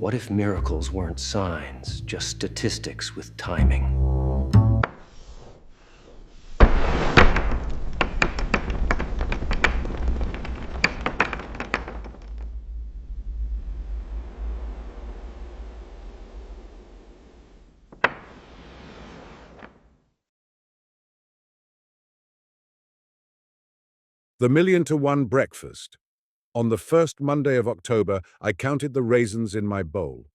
What if miracles weren't signs, just statistics with timing? The Million-to-One Breakfast. On the first Monday of October, I counted the raisins in my bowl.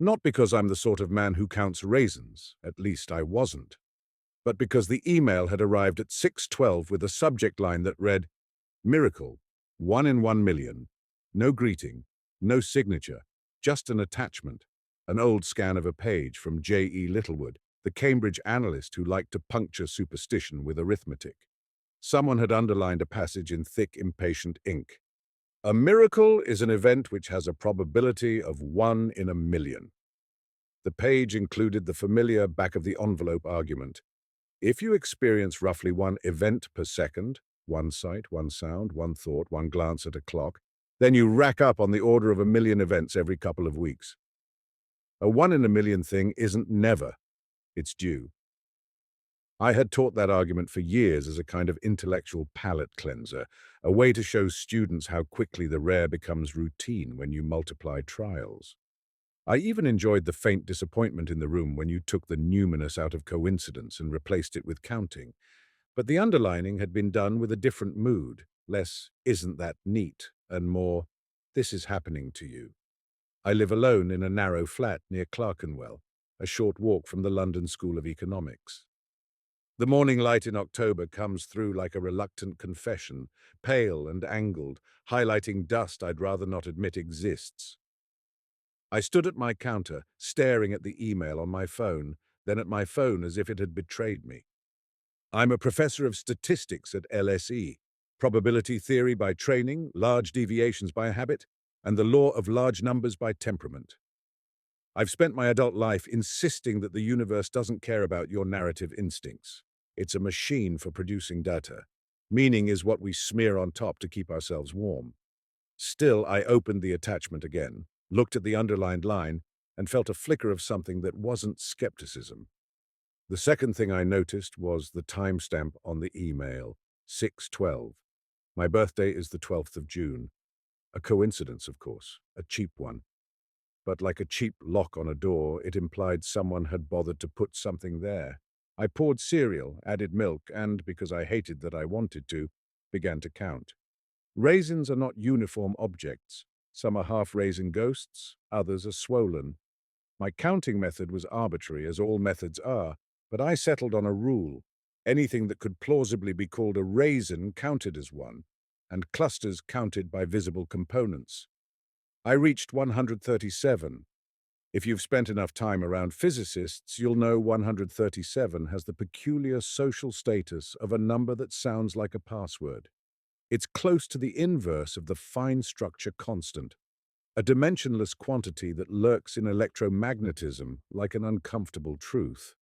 Not because I'm the sort of man who counts raisins, at least I wasn't, but because the email had arrived at 6:12 with a subject line that read, "Miracle, 1 in 1 million. No greeting, no signature, just an attachment." An old scan of a page from J.E. Littlewood, the Cambridge analyst who liked to puncture superstition with arithmetic. Someone had underlined a passage in thick, impatient ink. A miracle is an event which has a probability of 1 in a million. The page included the familiar back-of-the-envelope argument. If you experience roughly one event per second, one sight, one sound, one thought, one glance at a clock, then you rack up on the order of a million events every couple of weeks. A 1 in a million thing isn't never. It's due. I had taught that argument for years as a kind of intellectual palate cleanser, a way to show students how quickly the rare becomes routine when you multiply trials. I even enjoyed the faint disappointment in the room when you took the numinous out of coincidence and replaced it with counting. But the underlining had been done with a different mood, less "isn't that neat" and more "this is happening to you." I live alone in a narrow flat near Clerkenwell, a short walk from the London School of Economics. The morning light in October comes through like a reluctant confession, pale and angled, highlighting dust I'd rather not admit exists. I stood at my counter, staring at the email on my phone, then at my phone as if it had betrayed me. I'm a professor of statistics at LSE, probability theory by training, large deviations by habit, and the law of large numbers by temperament. I've spent my adult life insisting that the universe doesn't care about your narrative instincts. It's a machine for producing data. Meaning is what we smear on top to keep ourselves warm. Still, I opened the attachment again, looked at the underlined line, and felt a flicker of something that wasn't skepticism. The second thing I noticed was the timestamp on the email, 6:12. My birthday is the 12th of June. A coincidence, of course, a cheap one. But like a cheap lock on a door, it implied someone had bothered to put something there. I poured cereal, added milk, and, because I hated that I wanted to, began to count. Raisins are not uniform objects. Some are half-raisin ghosts, others are swollen. My counting method was arbitrary, as all methods are, but I settled on a rule. Anything that could plausibly be called a raisin counted as one, and clusters counted by visible components. I reached 137. If you've spent enough time around physicists, you'll know 137 has the peculiar social status of a number that sounds like a password. It's close to the inverse of the fine structure constant, a dimensionless quantity that lurks in electromagnetism like an uncomfortable truth.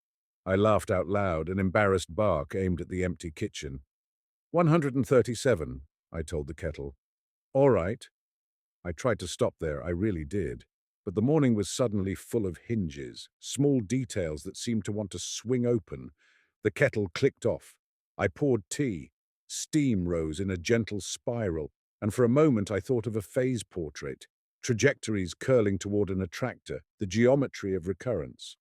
I laughed out loud, an embarrassed bark aimed at the empty kitchen. 137, I told the kettle. All right. I tried to stop there, I really did. But the morning was suddenly full of hinges, small details that seemed to want to swing open. The kettle clicked off. I poured tea. Steam rose in a gentle spiral, and for a moment I thought of a phase portrait, trajectories curling toward an attractor, the geometry of recurrence.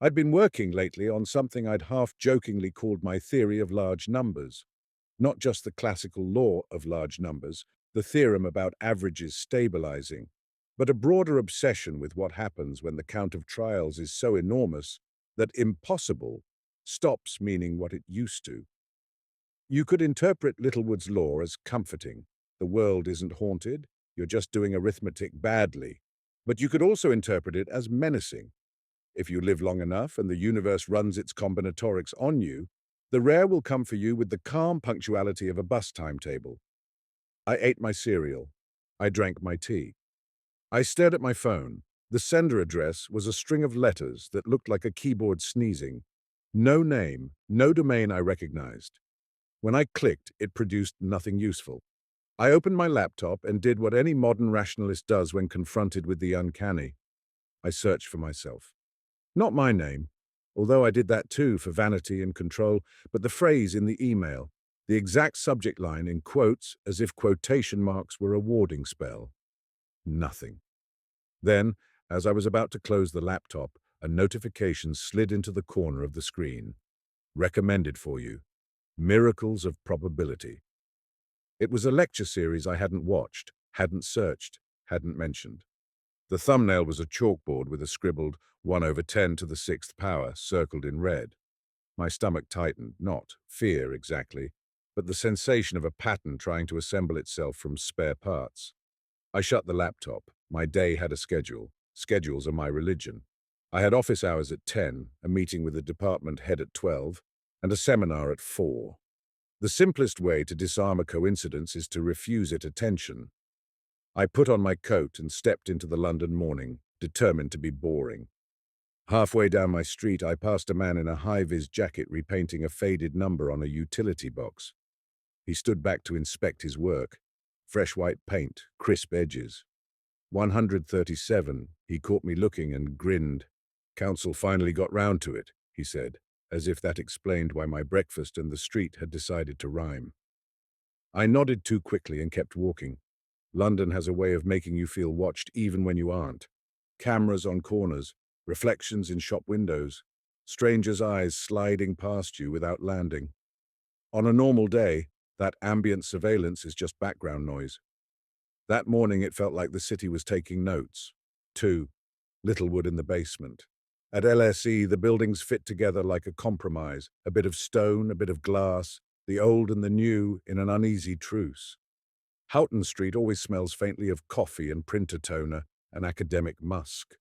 I'd been working lately on something I'd half-jokingly called my theory of large numbers. Not just the classical law of large numbers, the theorem about averages stabilizing, but a broader obsession with what happens when the count of trials is so enormous that impossible stops meaning what it used to. You could interpret Littlewood's law as comforting. The world isn't haunted, you're just doing arithmetic badly. But you could also interpret it as menacing. If you live long enough and the universe runs its combinatorics on you, the rare will come for you with the calm punctuality of a bus timetable. I ate my cereal. I drank my tea. I stared at my phone. The sender address was a string of letters that looked like a keyboard sneezing. No name, no domain I recognized. When I clicked, it produced nothing useful. I opened my laptop and did what any modern rationalist does when confronted with the uncanny. I searched for myself. Not my name, although I did that too for vanity and control, but the phrase in the email, the exact subject line in quotes as if quotation marks were a warding spell. Nothing. Then, as I was about to close the laptop, a notification slid into the corner of the screen. Recommended for you. Miracles of Probability. It was a lecture series I hadn't watched, hadn't searched, hadn't mentioned. The thumbnail was a chalkboard with a scribbled 1/10 to the sixth power circled in red. My stomach tightened, not fear exactly, but the sensation of a pattern trying to assemble itself from spare parts. I shut the laptop. My day had a schedule. Schedules are my religion. I had office hours at 10, a meeting with the department head at 12, and a seminar at 4. The simplest way to disarm a coincidence is to refuse it attention. I put on my coat and stepped into the London morning, determined to be boring. Halfway down my street, I passed a man in a high-vis jacket repainting a faded number on a utility box. He stood back to inspect his work. Fresh white paint, crisp edges. 137, he caught me looking and grinned. Council finally got round to it, he said, as if that explained why my breakfast and the street had decided to rhyme. I nodded too quickly and kept walking. London has a way of making you feel watched even when you aren't. Cameras on corners, reflections in shop windows, strangers' eyes sliding past you without landing. On a normal day, that ambient surveillance is just background noise. That morning it felt like the city was taking notes. 2. Littlewood in the basement. At LSE, the buildings fit together like a compromise, a bit of stone, a bit of glass, the old and the new in an uneasy truce. Houghton Street always smells faintly of coffee and printer toner and academic musk.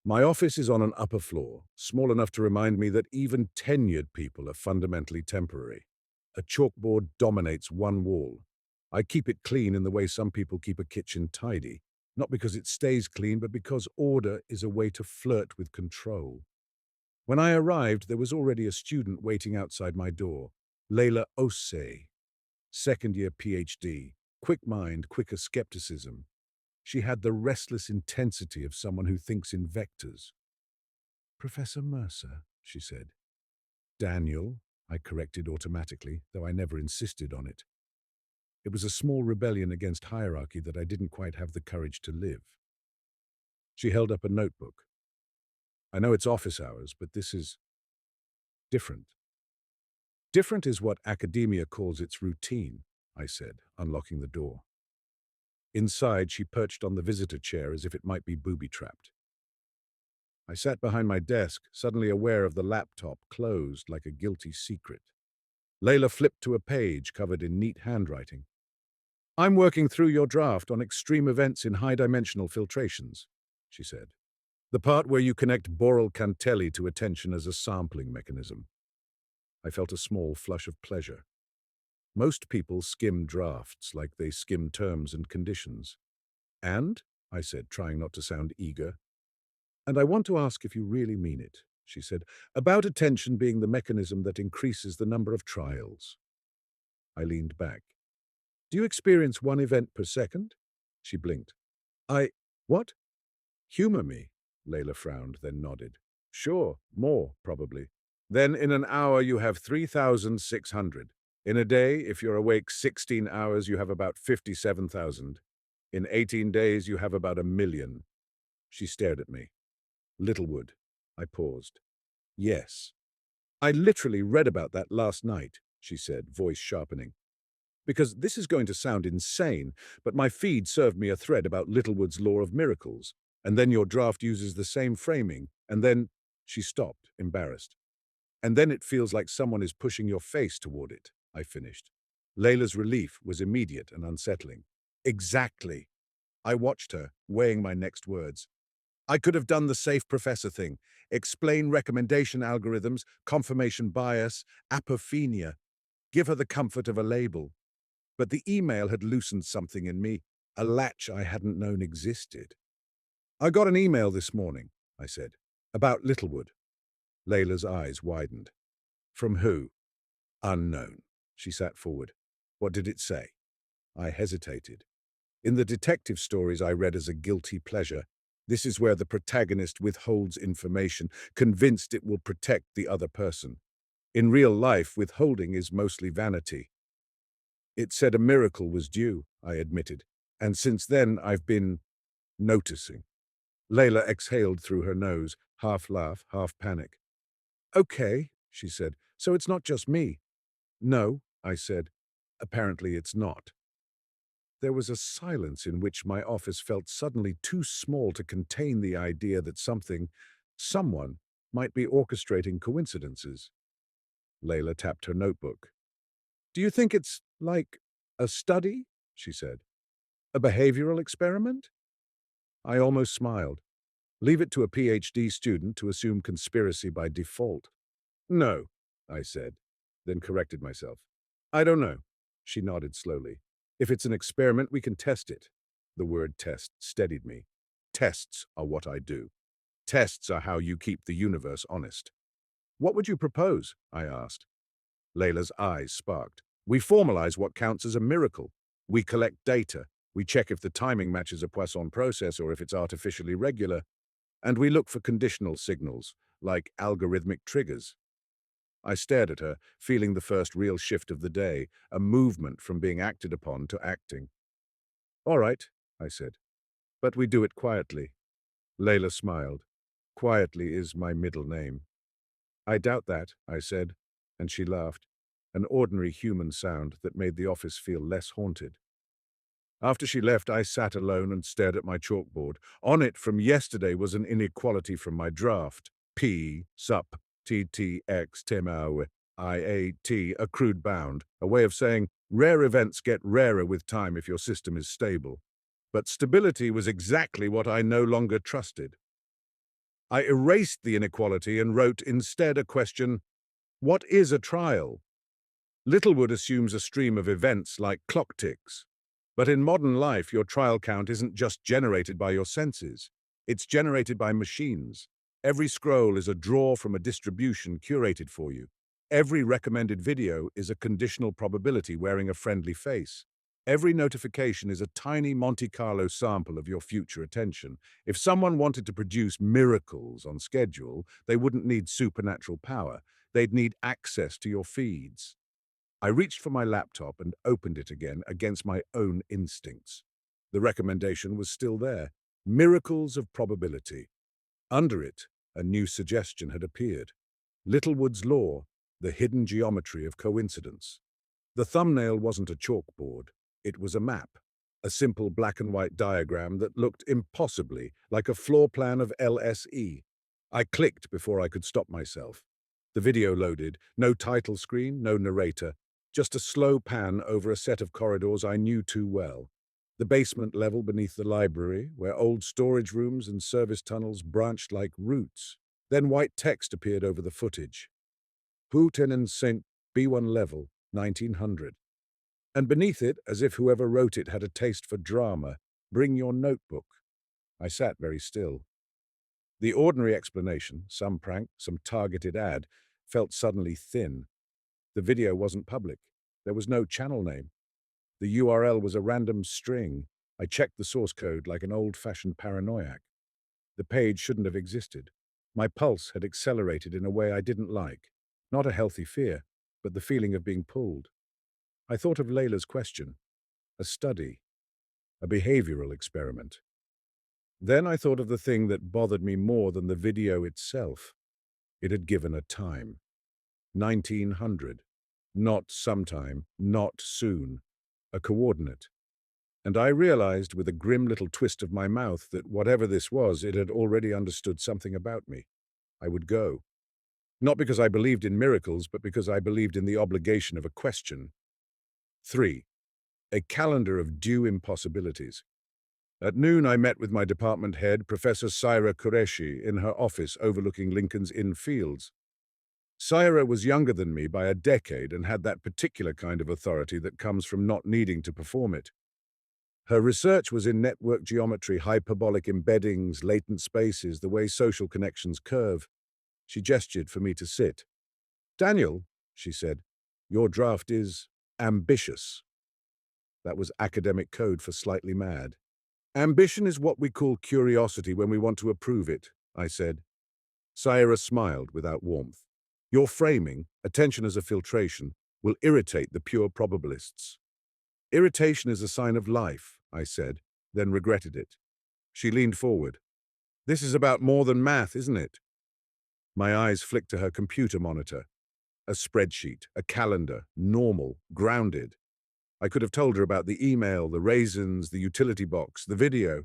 My office is on an upper floor, small enough to remind me that even tenured people are fundamentally temporary. A chalkboard dominates one wall. I keep it clean in the way some people keep a kitchen tidy, not because it stays clean, but because order is a way to flirt with control. When I arrived, there was already a student waiting outside my door, Layla Osei, second-year PhD, quick mind, quicker skepticism. She had the restless intensity of someone who thinks in vectors. "Professor Mercer," she said. "Daniel," I corrected automatically, though I never insisted on it. It was a small rebellion against hierarchy that I didn't quite have the courage to live. She held up a notebook. "I know it's office hours, but this is different." "Different is what academia calls its routine," I said, unlocking the door. Inside, she perched on the visitor chair as if it might be booby-trapped. I sat behind my desk, suddenly aware of the laptop closed like a guilty secret. Layla flipped to a page covered in neat handwriting. "I'm working through your draft on extreme events in high-dimensional filtrations," she said. "The part where you connect Boral Cantelli to attention as a sampling mechanism." I felt a small flush of pleasure. Most people skim drafts like they skim terms and conditions. "And?" I said, trying not to sound eager. "And I want to ask if you really mean it," she said, "about attention being the mechanism that increases the number of trials." I leaned back. "Do you experience one event per second?" She blinked. What? "Humor me," Layla frowned, then nodded. "Sure, more, probably. Then in an hour you have 3,600. In a day, if you're awake 16 hours, you have about 57,000. In 18 days, you have about 1,000,000. She stared at me. "Littlewood." I paused. "Yes. I literally read about that last night," she said, voice sharpening. "Because this is going to sound insane, but my feed served me a thread about Littlewood's law of miracles, and then your draft uses the same framing, and then—" She stopped, embarrassed. "And then it feels like someone is pushing your face toward it," I finished. Layla's relief was immediate and unsettling. "Exactly." I watched her, weighing my next words. I could have done the safe professor thing, explain recommendation algorithms, confirmation bias, apophenia, give her the comfort of a label. But the email had loosened something in me, a latch I hadn't known existed. "I got an email this morning," I said, "about Littlewood." Layla's eyes widened. "From who?" "Unknown." She sat forward. "What did it say?" I hesitated. In the detective stories I read as a guilty pleasure, this is where the protagonist withholds information, convinced it will protect the other person. In real life, withholding is mostly vanity. It said a miracle was due, I admitted, and since then I've been noticing. Layla exhaled through her nose, half laugh, half panic. Okay, she said, so it's not just me. No, I said. Apparently it's not. There was a silence in which my office felt suddenly too small to contain the idea that someone, might be orchestrating coincidences. Layla tapped her notebook. Do you think it's like a study? She said. A behavioral experiment? I almost smiled. Leave it to a PhD student to assume conspiracy by default. No, I said, then corrected myself. I don't know. She nodded slowly. If it's an experiment, we can test it. The word test steadied me. Tests are what I do. Tests are how you keep the universe honest. What would you propose? I asked. Layla's eyes sparked. We formalize what counts as a miracle. We collect data. We check if the timing matches a Poisson process or if it's artificially regular. And we look for conditional signals, like algorithmic triggers. I stared at her, feeling the first real shift of the day, a movement from being acted upon to acting. All right, I said, but we do it quietly. Layla smiled. Quietly is my middle name. I doubt that, I said, and she laughed, an ordinary human sound that made the office feel less haunted. After she left, I sat alone and stared at my chalkboard. On it from yesterday was an inequality from my draft. P, sup, TTX, temau, IAT, accrued bound, a way of saying rare events get rarer with time if your system is stable. But stability was exactly what I no longer trusted. I erased the inequality and wrote instead a question, what is a trial? Littlewood assumes a stream of events like clock ticks. But in modern life, your trial count isn't just generated by your senses. It's generated by machines. Every scroll is a draw from a distribution curated for you. Every recommended video is a conditional probability wearing a friendly face. Every notification is a tiny Monte Carlo sample of your future attention. If someone wanted to produce miracles on schedule, they wouldn't need supernatural power. They'd need access to your feeds. I reached for my laptop and opened it again against my own instincts. The recommendation was still there. Miracles of probability. Under it, a new suggestion had appeared. Littlewood's law, the hidden geometry of coincidence. The thumbnail wasn't a chalkboard. It was a map. A simple black and white diagram that looked impossibly like a floor plan of LSE. I clicked before I could stop myself. The video loaded, no title screen, no narrator, just a slow pan over a set of corridors I knew too well. The basement level beneath the library, where old storage rooms and service tunnels branched like roots. Then white text appeared over the footage. Houten St. B1 level, 1900. And beneath it, as if whoever wrote it had a taste for drama, bring your notebook. I sat very still. The ordinary explanation, some prank, some targeted ad, felt suddenly thin. The video wasn't public. There was no channel name. The URL was a random string. I checked the source code like an old-fashioned paranoiac. The page shouldn't have existed. My pulse had accelerated in a way I didn't like. Not a healthy fear, but the feeling of being pulled. I thought of Layla's question. A study. A behavioral experiment. Then I thought of the thing that bothered me more than the video itself. It had given a time. 1900. Not sometime, not soon. A coordinate. And I realized with a grim little twist of my mouth that whatever this was, it had already understood something about me. I would go. Not because I believed in miracles, but because I believed in the obligation of a question. 3. A calendar of due impossibilities. At noon, I met with my department head, Professor Saira Qureshi, in her office overlooking Lincoln's Inn Fields. Saira was younger than me by a decade and had that particular kind of authority that comes from not needing to perform it. Her research was in network geometry, hyperbolic embeddings, latent spaces, the way social connections curve. She gestured for me to sit. Daniel, she said, your draft is ambitious. That was academic code for slightly mad. Ambition is what we call curiosity when we want to approve it, I said. Saira smiled without warmth. Your framing, attention as a filtration, will irritate the pure probabilists. Irritation is a sign of life, I said, then regretted it. She leaned forward. This is about more than math, isn't it? My eyes flicked to her computer monitor. A spreadsheet, a calendar, normal, grounded. I could have told her about the email, the raisins, the utility box, the video.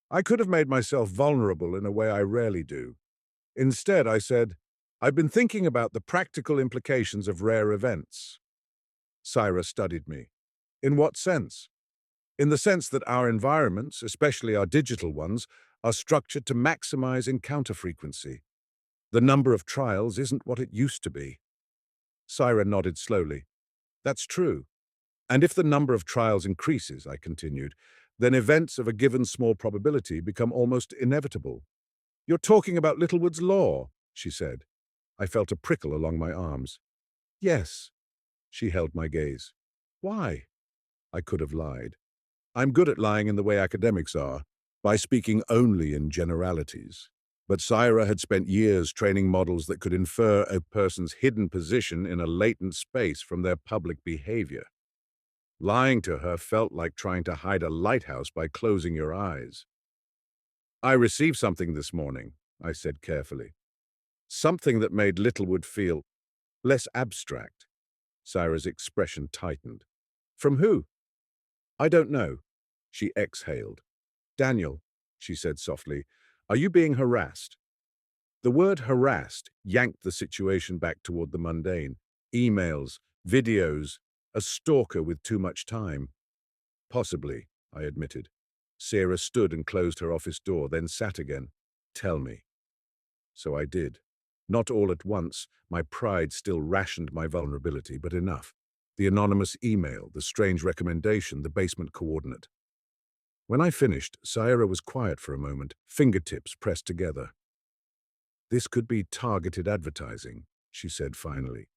I could have made myself vulnerable in a way I rarely do. Instead, I said, I've been thinking about the practical implications of rare events. Saira studied me. In what sense? In the sense that our environments, especially our digital ones, are structured to maximize encounter frequency. The number of trials isn't what it used to be. Saira nodded slowly. That's true. And if the number of trials increases, I continued, then events of a given small probability become almost inevitable. You're talking about Littlewood's law, she said. I felt a prickle along my arms. Yes. She held my gaze. Why? I could have lied. I'm good at lying in the way academics are, by speaking only in generalities. But Saira had spent years training models that could infer a person's hidden position in a latent space from their public behavior. Lying to her felt like trying to hide a lighthouse by closing your eyes. I received something this morning, I said carefully. Something that made Littlewood feel less abstract. Saira's expression tightened. From who? I don't know. She exhaled. Daniel, she said softly, are you being harassed? The word harassed yanked the situation back toward the mundane. Emails, videos, a stalker with too much time. Possibly, I admitted. Sarah stood and closed her office door, then sat again. Tell me. So I did. Not all at once. My pride still rationed my vulnerability, but enough. The anonymous email, the strange recommendation, the basement coordinate. When I finished, Saira was quiet for a moment, fingertips pressed together. This could be targeted advertising, she said finally.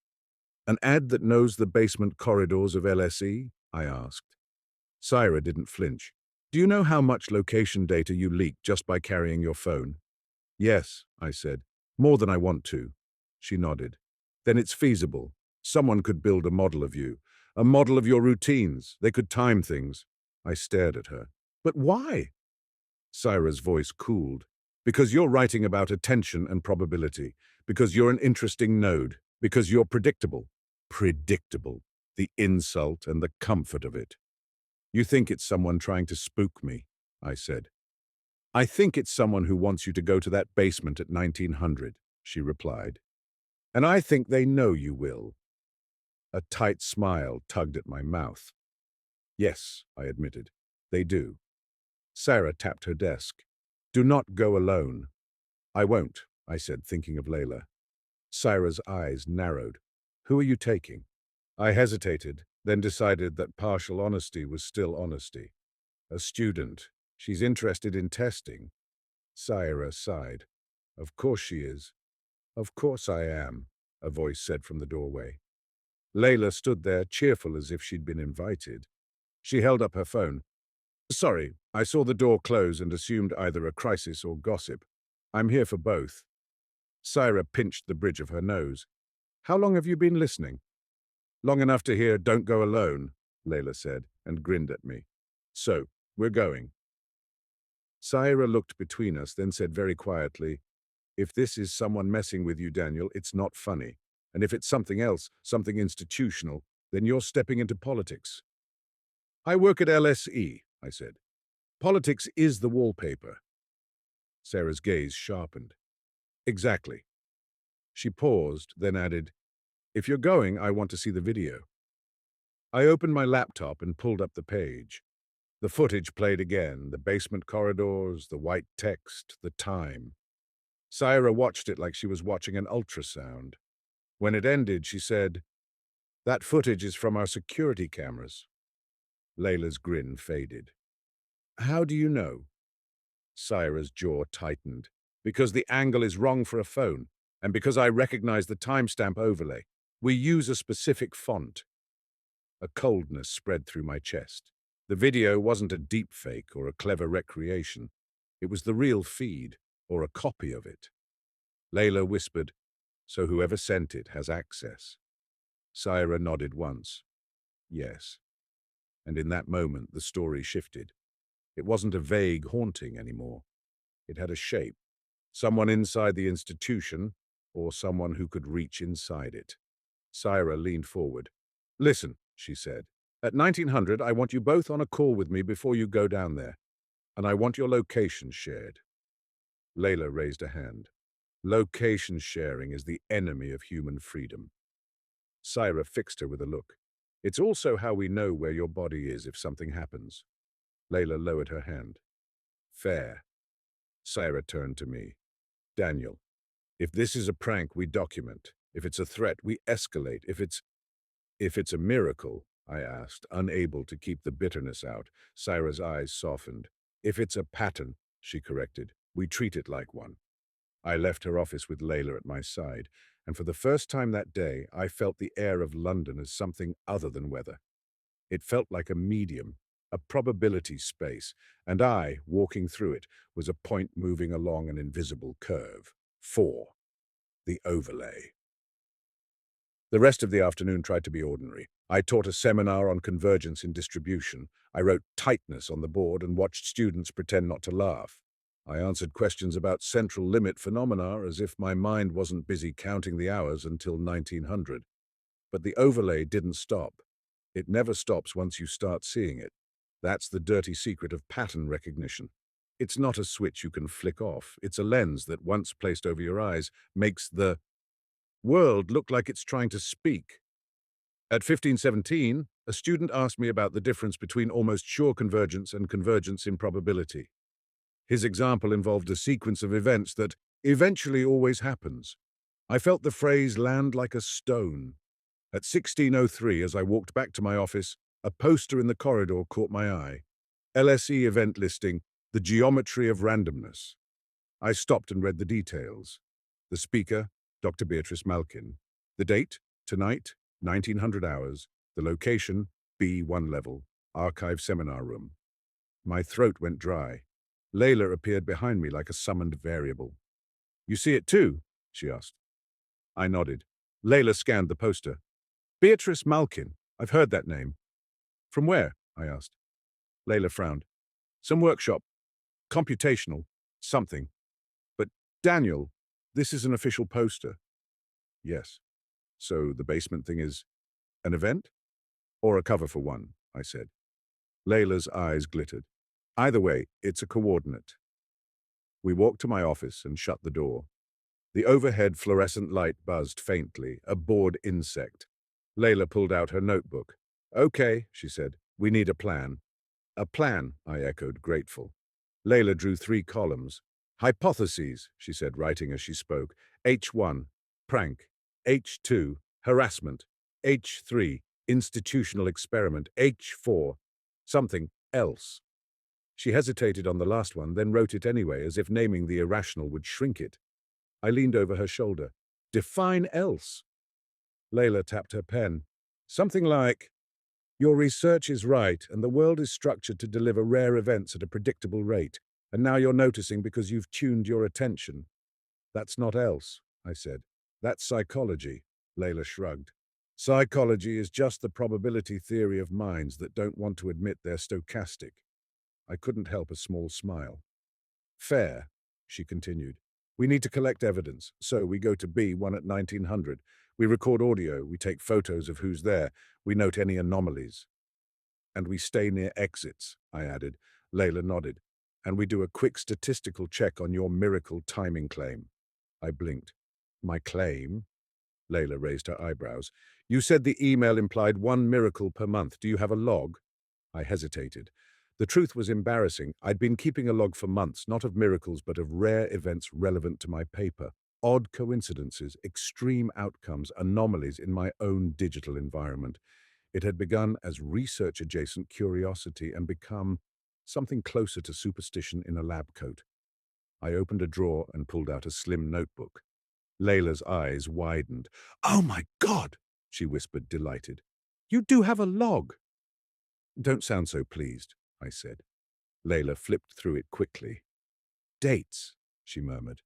An ad that knows the basement corridors of LSE? I asked. Saira didn't flinch. Do you know how much location data you leak just by carrying your phone? Yes, I said. More than I want to. She nodded. Then it's feasible. Someone could build a model of you, a model of your routines. They could time things. I stared at her. But why? Saira's voice cooled. Because you're writing about attention and probability. Because you're an interesting node. Because you're predictable. Predictable. The insult and the comfort of it. You think it's someone trying to spook me, I said. I think it's someone who wants you to go to that basement at 1900, she replied. And I think they know you will. A tight smile tugged at my mouth. Yes, I admitted. They do. Saira tapped her desk. Do not go alone. I won't, I said, thinking of Layla. Saira's eyes narrowed. Who are you taking? I hesitated, then decided that partial honesty was still honesty. A student. She's interested in testing. Saira sighed. Of course she is. Of course I am, a voice said from the doorway. Layla stood there, cheerful as if she'd been invited. She held up her phone. Sorry, I saw the door close and assumed either a crisis or gossip. I'm here for both. Saira pinched the bridge of her nose. How long have you been listening? Long enough to hear Don't Go Alone, Layla said, and grinned at me. So, we're going. Saira looked between us, then said very quietly, If this is someone messing with you, Daniel, it's not funny. And if it's something else, something institutional, then you're stepping into politics. I work at LSE, I said. Politics is the wallpaper. Sarah's gaze sharpened. Exactly. She paused, then added, If you're going, I want to see the video. I opened my laptop and pulled up the page. The footage played again, the basement corridors, the white text, the time. Saira watched it like she was watching an ultrasound. When it ended, she said, That footage is from our security cameras. Layla's grin faded. How do you know? Saira's jaw tightened. Because the angle is wrong for a phone, and because I recognize the timestamp overlay. We use a specific font. A coldness spread through my chest. The video wasn't a deep fake or a clever recreation. It was the real feed, or a copy of it. Layla whispered, "So whoever sent it has access." Syra nodded once. Yes. And in that moment, the story shifted. It wasn't a vague haunting anymore. It had a shape. Someone inside the institution, or someone who could reach inside it. Syra leaned forward. "Listen," she said. "At 1900, I want you both on a call with me before you go down there. And I want your location shared." Layla raised a hand. Location sharing is the enemy of human freedom. Syra fixed her with a look. "It's also how we know where your body is if something happens." Layla lowered her hand. "Fair." Syra turned to me. "Daniel, if this is a prank, we document. If it's a threat, we escalate. If it's a miracle," I asked, unable to keep the bitterness out. Syra's eyes softened. "If it's a pattern," she corrected, "we treat it like one." I left her office with Layla at my side, and for the first time that day, I felt the air of London as something other than weather. It felt like a medium, a probability space, and I, walking through it, was a point moving along an invisible curve. 4. The overlay. The rest of the afternoon tried to be ordinary. I taught a seminar on convergence in distribution. I wrote tightness on the board and watched students pretend not to laugh. I answered questions about central limit phenomena as if my mind wasn't busy counting the hours until 1900. But the overlay didn't stop. It never stops once you start seeing it. That's the dirty secret of pattern recognition. It's not a switch you can flick off. It's a lens that, once placed over your eyes, makes the world look like it's trying to speak. At 1517, a student asked me about the difference between almost sure convergence and convergence improbability. His example involved a sequence of events that eventually always happens. I felt the phrase land like a stone. At 1603, as I walked back to my office, a poster in the corridor caught my eye. LSE event listing, "The Geometry of Randomness." I stopped and read the details. The speaker, Dr. Beatrice Malkin. The date, tonight, 1900 hours. The location, B1 level, archive seminar room. My throat went dry. Layla appeared behind me like a summoned variable. "You see it too?" she asked. I nodded. Layla scanned the poster. "Beatrice Malkin. I've heard that name." "From where?" I asked. Layla frowned. "Some workshop. Computational. Something. But, Daniel, this is an official poster." "Yes. So the basement thing is an event? Or a cover for one?" I said. Layla's eyes glittered. "Either way, it's a coordinate." We walked to my office and shut the door. The overhead fluorescent light buzzed faintly, a bored insect. Layla pulled out her notebook. "Okay," she said, "we need a plan." "A plan," I echoed, grateful. Layla drew 3 columns. "Hypotheses," she said, writing as she spoke. H1, prank. H2, harassment. H3, institutional experiment. H4, something else. She hesitated on the last one, then wrote it anyway, as if naming the irrational would shrink it. I leaned over her shoulder. "Define else." Layla tapped her pen. "Something like, your research is right, and the world is structured to deliver rare events at a predictable rate, and now you're noticing because you've tuned your attention." "That's not else," I said. "That's psychology." Layla shrugged. "Psychology is just the probability theory of minds that don't want to admit they're stochastic." I couldn't help a small smile. "Fair," she continued. "We need to collect evidence, so we go to B1 at 1900. We record audio, we take photos of who's there, we note any anomalies. And we stay near exits," I added. Layla nodded. "And we do a quick statistical check on your miracle timing claim." I blinked. "My claim?" Layla raised her eyebrows. "You said the email implied 1 miracle per month. Do you have a log?" I hesitated. The truth was embarrassing. I'd been keeping a log for months, not of miracles, but of rare events relevant to my paper. Odd coincidences, extreme outcomes, anomalies in my own digital environment. It had begun as research-adjacent curiosity and become something closer to superstition in a lab coat. I opened a drawer and pulled out a slim notebook. Layla's eyes widened. "Oh my God!" she whispered, delighted. "You do have a log!" Don't sound so pleased, I said. Layla flipped through it quickly. Dates, she murmured.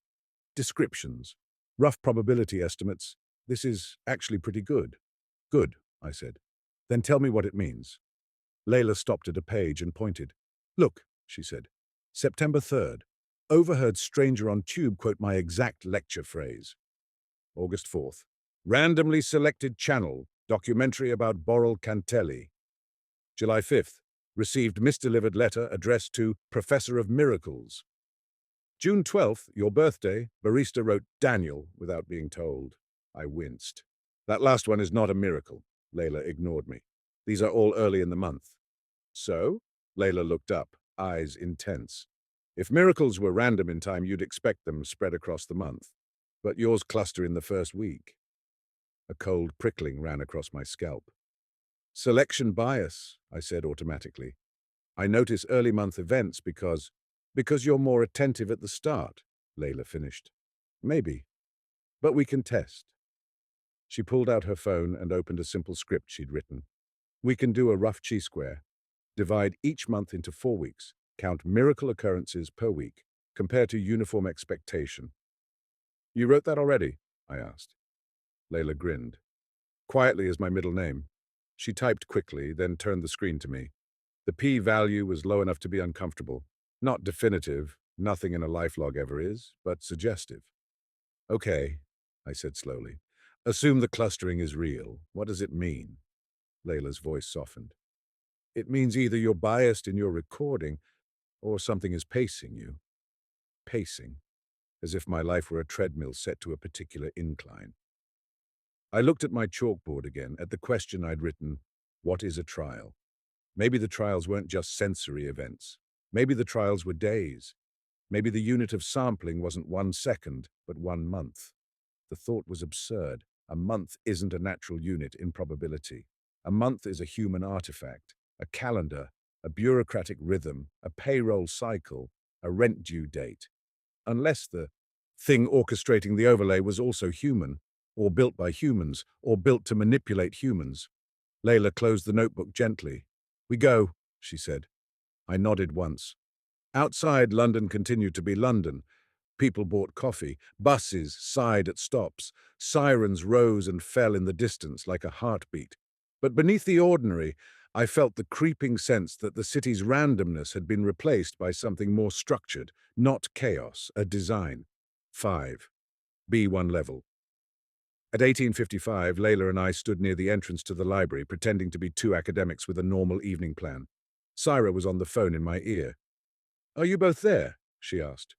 Descriptions. Rough probability estimates. This is actually pretty good. Good, I said. Then tell me what it means. Layla stopped at a page and pointed. Look, she said. September 3rd. Overheard stranger on tube quote my exact lecture phrase. August 4th. Randomly selected channel. Documentary about Boral Cantelli. July 5th. Received misdelivered letter addressed to Professor of Miracles. June 12th, your birthday, barista wrote Daniel without being told. I winced. That last one is not a miracle. Layla ignored me. These are all early in the month. So? Layla looked up, eyes intense. If miracles were random in time, you'd expect them spread across the month. But yours cluster in the first week. A cold prickling ran across my scalp. Selection bias, I said automatically. I notice early month events because you're more attentive at the start, Layla finished. Maybe. But we can test. She pulled out her phone and opened a simple script she'd written. We can do a rough chi-square. Divide each month into 4 weeks. Count miracle occurrences per week. Compare to uniform expectation. You wrote that already? I asked. Layla grinned. Quietly is my middle name. She typed quickly, then turned the screen to me. The p-value was low enough to be uncomfortable. Not definitive, nothing in a life log ever is, but suggestive. Okay, I said slowly. Assume the clustering is real. What does it mean? Layla's voice softened. It means either you're biased in your recording, or something is pacing you. Pacing, as if my life were a treadmill set to a particular incline. I looked at my chalkboard again, at the question I'd written, what is a trial? Maybe the trials weren't just sensory events. Maybe the trials were days. Maybe the unit of sampling wasn't 1 second, but 1 month. The thought was absurd. A month isn't a natural unit in probability. A month is a human artifact, a calendar, a bureaucratic rhythm, a payroll cycle, a rent due date. Unless the thing orchestrating the overlay was also human, or built by humans, or built to manipulate humans. Layla closed the notebook gently. We go, she said. I nodded once. Outside, London continued to be London. People bought coffee. Buses sighed at stops. Sirens rose and fell in the distance like a heartbeat. But beneath the ordinary, I felt the creeping sense that the city's randomness had been replaced by something more structured, not chaos, a design. 5. B1 level. At 1855, Layla and I stood near the entrance to the library, pretending to be 2 academics with a normal evening plan. Syra was on the phone in my ear. Are you both there? She asked.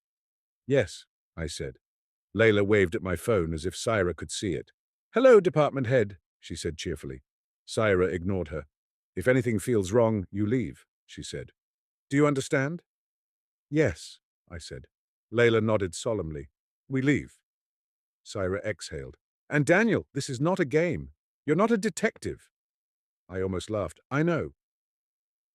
Yes, I said. Layla waved at my phone as if Syra could see it. Hello, department head, she said cheerfully. Syra ignored her. If anything feels wrong, you leave, she said. Do you understand? Yes, I said. Layla nodded solemnly. We leave. Syra exhaled. And Daniel, this is not a game. You're not a detective. I almost laughed. I know.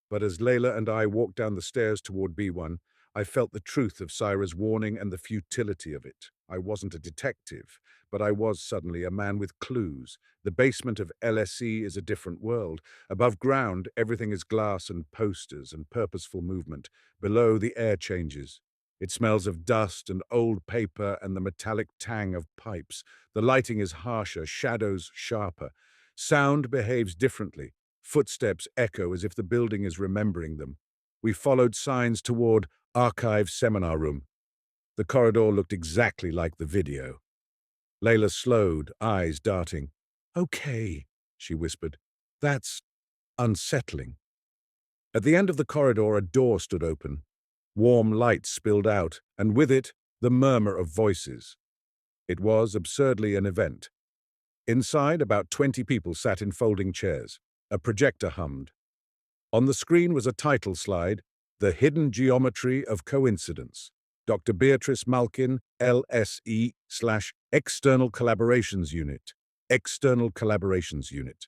But as Layla and I walked down the stairs toward B1, I felt the truth of Syra's warning and the futility of it. I wasn't a detective, but I was suddenly a man with clues. The basement of LSE is a different world. Above ground, everything is glass and posters and purposeful movement. Below, the air changes. It smells of dust and old paper and the metallic tang of pipes. The lighting is harsher, shadows sharper. Sound behaves differently. Footsteps echo as if the building is remembering them. We followed signs toward Archive Seminar Room. The corridor looked exactly like the video. Layla slowed, eyes darting. Okay, she whispered. That's unsettling. At the end of the corridor, a door stood open. Warm light spilled out, and with it, the murmur of voices. It was, absurdly, an event. Inside, about 20 people sat in folding chairs. A projector hummed. On the screen was a title slide, The Hidden Geometry of Coincidence. Dr. Beatrice Malkin, LSE/External Collaborations Unit. External Collaborations Unit.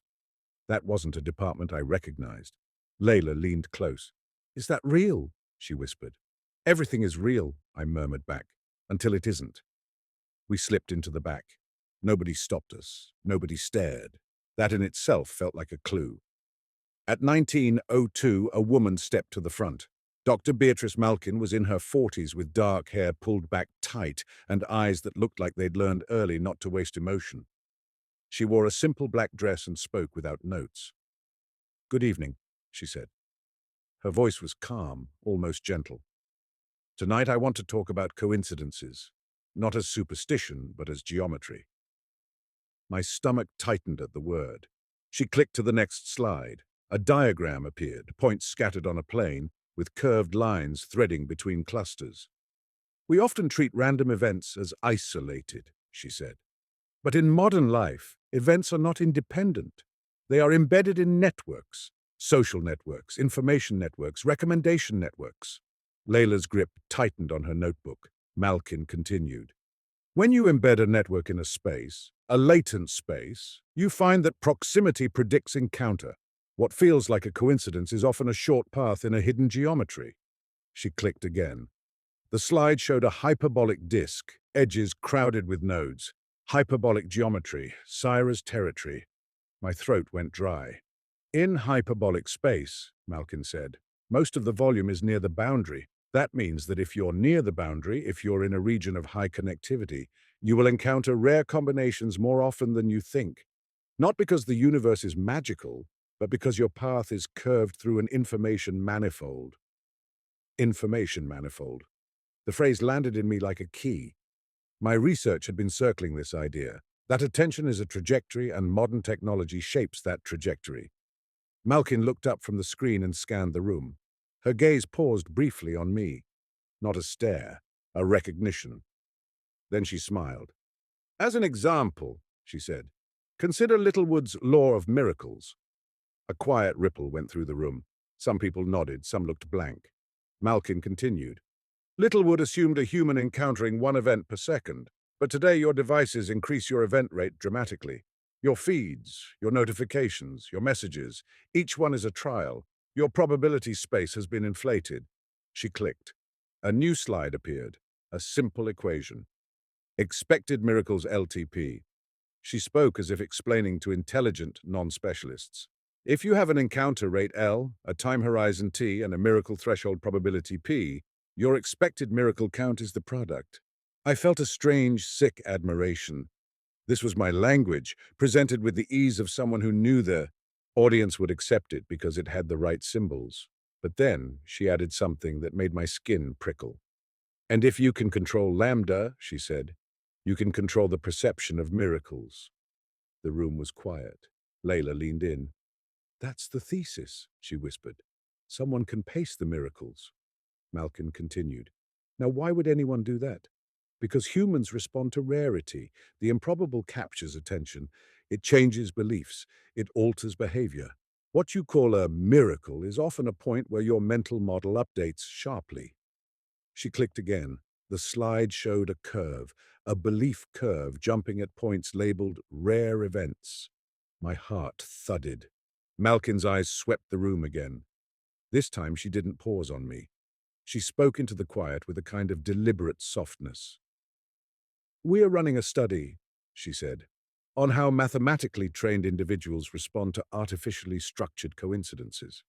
That wasn't a department I recognized. Layla leaned close. Is that real? She whispered. Everything is real, I murmured back, until it isn't. We slipped into the back. Nobody stopped us. Nobody stared. That in itself felt like a clue. At 1902, a woman stepped to the front. Dr. Beatrice Malkin was in her 40s with dark hair pulled back tight and eyes that looked like they'd learned early not to waste emotion. She wore a simple black dress and spoke without notes. "Good evening," she said. Her voice was calm, almost gentle. "Tonight I want to talk about coincidences, not as superstition, but as geometry." My stomach tightened at the word. She clicked to the next slide. A diagram appeared, points scattered on a plane, with curved lines threading between clusters. "We often treat random events as isolated," she said. "But in modern life, events are not independent. They are embedded in networks, social networks, information networks, recommendation networks." Layla's grip tightened on her notebook. Malkin continued. "When you embed a network in a space, a latent space, you find that proximity predicts encounter. What feels like a coincidence is often a short path in a hidden geometry." She clicked again. The slide showed a hyperbolic disk, edges crowded with nodes. Hyperbolic geometry, Syrah's territory. My throat went dry. "In hyperbolic space," Malkin said, "most of the volume is near the boundary. That means that if you're near the boundary, if you're in a region of high connectivity, you will encounter rare combinations more often than you think. Not because the universe is magical, but because your path is curved through an information manifold." Information manifold. The phrase landed in me like a key. My research had been circling this idea, that attention is a trajectory and modern technology shapes that trajectory. Malkin looked up from the screen and scanned the room. Her gaze paused briefly on me. Not a stare, a recognition. Then she smiled. "As an example," she said, "consider Littlewood's law of miracles." A quiet ripple went through the room. Some people nodded, some looked blank. Malkin continued. "Littlewood assumed a human encountering one event per second, but today your devices increase your event rate dramatically. Your feeds, your notifications, your messages, each one is a trial. Your probability space has been inflated." She clicked. A new slide appeared, a simple equation. Expected miracles LTP. She spoke as if explaining to intelligent non-specialists. If you have an encounter rate L, a time horizon T, and a miracle threshold probability P, your expected miracle count is the product. I felt a strange, sick admiration. This was my language, presented with the ease of someone who knew the audience would accept it because it had the right symbols. But then she added something that made my skin prickle. "And if you can control lambda," she said, "you can control the perception of miracles." The room was quiet. Layla leaned in. "That's the thesis," she whispered. "Someone can pace the miracles." Malkin continued. "Now why would anyone do that? Because humans respond to rarity. The improbable captures attention. It changes beliefs. It alters behavior. What you call a miracle is often a point where your mental model updates sharply." She clicked again. The slide showed a curve, a belief curve jumping at points labeled rare events. My heart thudded. Malkin's eyes swept the room again. This time she didn't pause on me. She spoke into the quiet with a kind of deliberate softness. "We are running a study," she said, "on how mathematically trained individuals respond to artificially structured coincidences."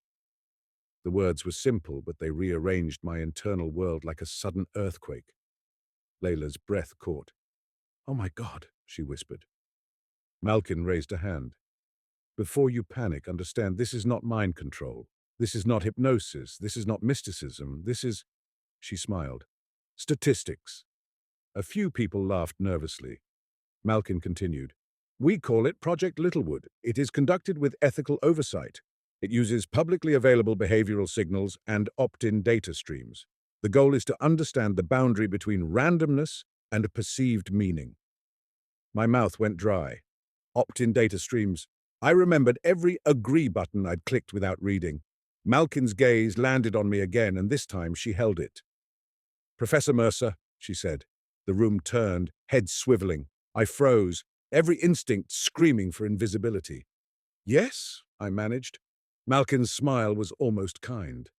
The words were simple, but they rearranged my internal world like a sudden earthquake. Layla's breath caught. "Oh my God," she whispered. Malkin raised a hand. "Before you panic, understand this is not mind control. This is not hypnosis. This is not mysticism. This is—" She smiled. "Statistics." A few people laughed nervously. Malkin continued. "We call it Project Littlewood. It is conducted with ethical oversight. It uses publicly available behavioral signals and opt-in data streams. The goal is to understand the boundary between randomness and perceived meaning." My mouth went dry. Opt-in data streams. I remembered every agree button I'd clicked without reading. Malkin's gaze landed on me again, and this time she held it. "Professor Mercer," she said. The room turned, head swiveling. I froze, every instinct screaming for invisibility. "Yes," I managed. Malkin's smile was almost kind.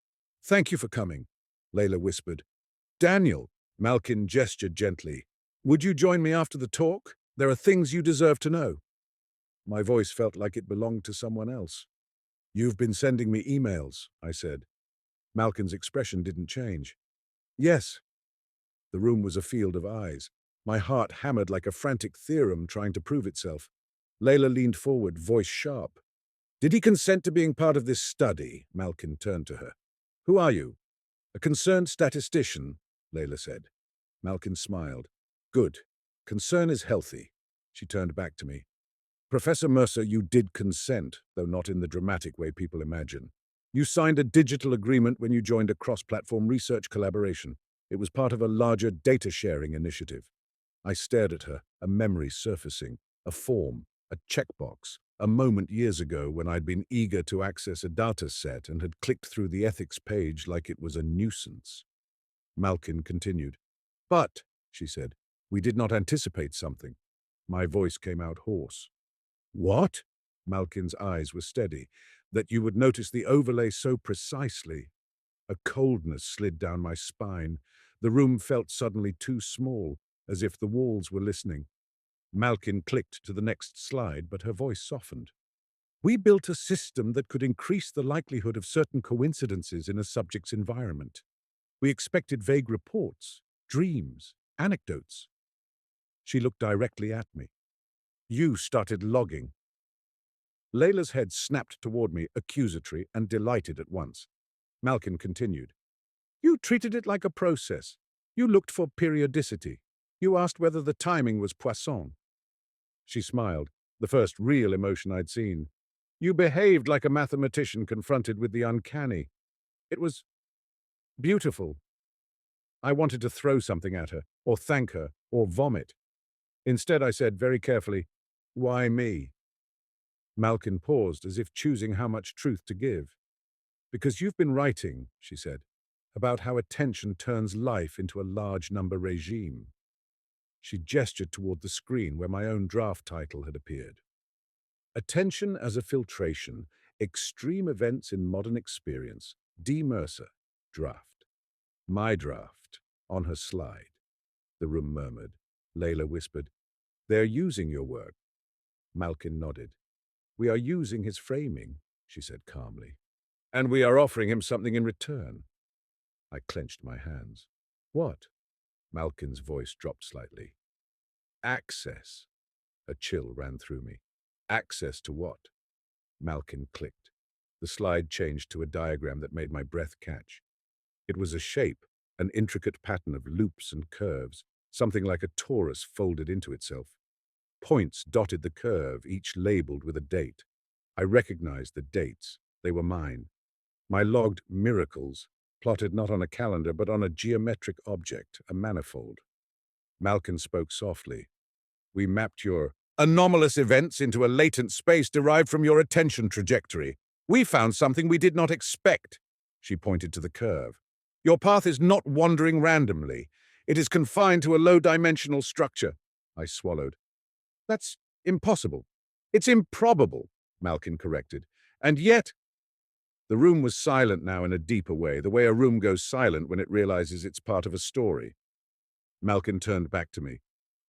"Thank you for coming," Layla whispered. "Daniel," Malkin gestured gently, "would you join me after the talk? There are things you deserve to know." My voice felt like it belonged to someone else. "You've been sending me emails," I said. Malkin's expression didn't change. "Yes." The room was a field of eyes. My heart hammered like a frantic theorem trying to prove itself. Layla leaned forward, voice sharp. "Did he consent to being part of this study?" Malkin turned to her. "Who are you?" "A concerned statistician," Layla said. Malkin smiled. "Good. Concern is healthy." She turned back to me. "Professor Mercer, you did consent, though not in the dramatic way people imagine. You signed a digital agreement when you joined a cross-platform research collaboration. It was part of a larger data-sharing initiative." I stared at her, a memory surfacing, a form, a checkbox, a moment years ago when I'd been eager to access a data set and had clicked through the ethics page like it was a nuisance. Malkin continued. "But," she said, "we did not anticipate something." My voice came out hoarse. "What?" Malkin's eyes were steady. "That you would notice the overlay so precisely." A coldness slid down my spine. The room felt suddenly too small, as if the walls were listening. Malkin clicked to the next slide, but her voice softened. "We built a system that could increase the likelihood of certain coincidences in a subject's environment. We expected vague reports, dreams, anecdotes." She looked directly at me. "You started logging." Layla's head snapped toward me, accusatory and delighted at once. Malkin continued. "You treated it like a process. You looked for periodicity. You asked whether the timing was Poisson." She smiled, the first real emotion I'd seen. "You behaved like a mathematician confronted with the uncanny. It was beautiful." I wanted to throw something at her, or thank her, or vomit. Instead, I said very carefully, "Why me?" Malkin paused, as if choosing how much truth to give. "Because you've been writing," she said, "about how attention turns life into a large number regime." She gestured toward the screen where my own draft title had appeared. "Attention as a Filtration, Extreme Events in Modern Experience, D. Mercer, Draft." My draft, on her slide. The room murmured. Layla whispered, "They're using your work." Malkin nodded. "We are using his framing," she said calmly. "And we are offering him something in return." I clenched my hands. "What?" Malkin's voice dropped slightly. "Access." A chill ran through me. "Access to what?" Malkin clicked. The slide changed to a diagram that made my breath catch. It was a shape, an intricate pattern of loops and curves, something like a torus folded into itself. Points dotted the curve, each labeled with a date. I recognized the dates. They were mine. My logged miracles, plotted not on a calendar but on a geometric object, a manifold. Malkin spoke softly. "We mapped your anomalous events into a latent space derived from your attention trajectory. We found something we did not expect." She pointed to the curve. "Your path is not wandering randomly. It is confined to a low-dimensional structure." I swallowed. "That's impossible." "It's improbable," Malkin corrected. "And yet—" The room was silent now in a deeper way, the way a room goes silent when it realizes it's part of a story. Malkin turned back to me.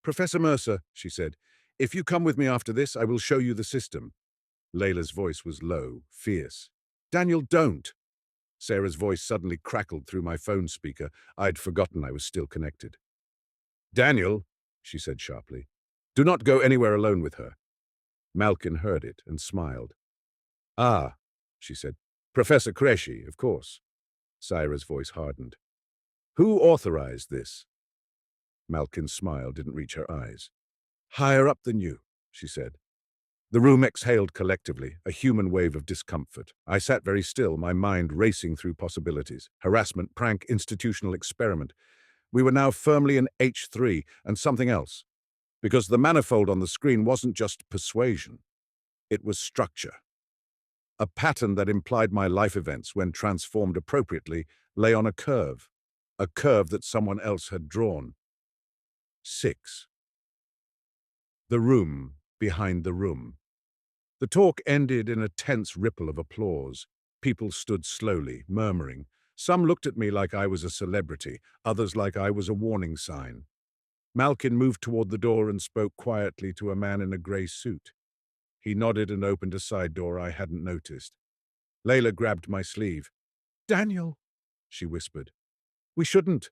"Professor Mercer," she said, "if you come with me after this, I will show you the system." Layla's voice was low, fierce. "Daniel, don't!" Sarah's voice suddenly crackled through my phone speaker. I'd forgotten I was still connected. "Daniel," she said sharply, "do not go anywhere alone with her." Malkin heard it and smiled. "Ah," she said, "Professor Qureshi, of course." Sarah's voice hardened. "Who authorized this?" Malkin's smile didn't reach her eyes. "Higher up than you," she said. The room exhaled collectively, a human wave of discomfort. I sat very still, my mind racing through possibilities. Harassment, prank, institutional experiment. We were now firmly in H3 and something else. Because the manifold on the screen wasn't just persuasion. It was structure. A pattern that implied my life events, when transformed appropriately, lay on a curve that someone else had drawn. 6. The room behind the room. The talk ended in a tense ripple of applause. People stood slowly, murmuring. Some looked at me like I was a celebrity, others like I was a warning sign. Malkin moved toward the door and spoke quietly to a man in a grey suit. He nodded and opened a side door I hadn't noticed. Layla grabbed my sleeve. "Daniel," she whispered. "We shouldn't."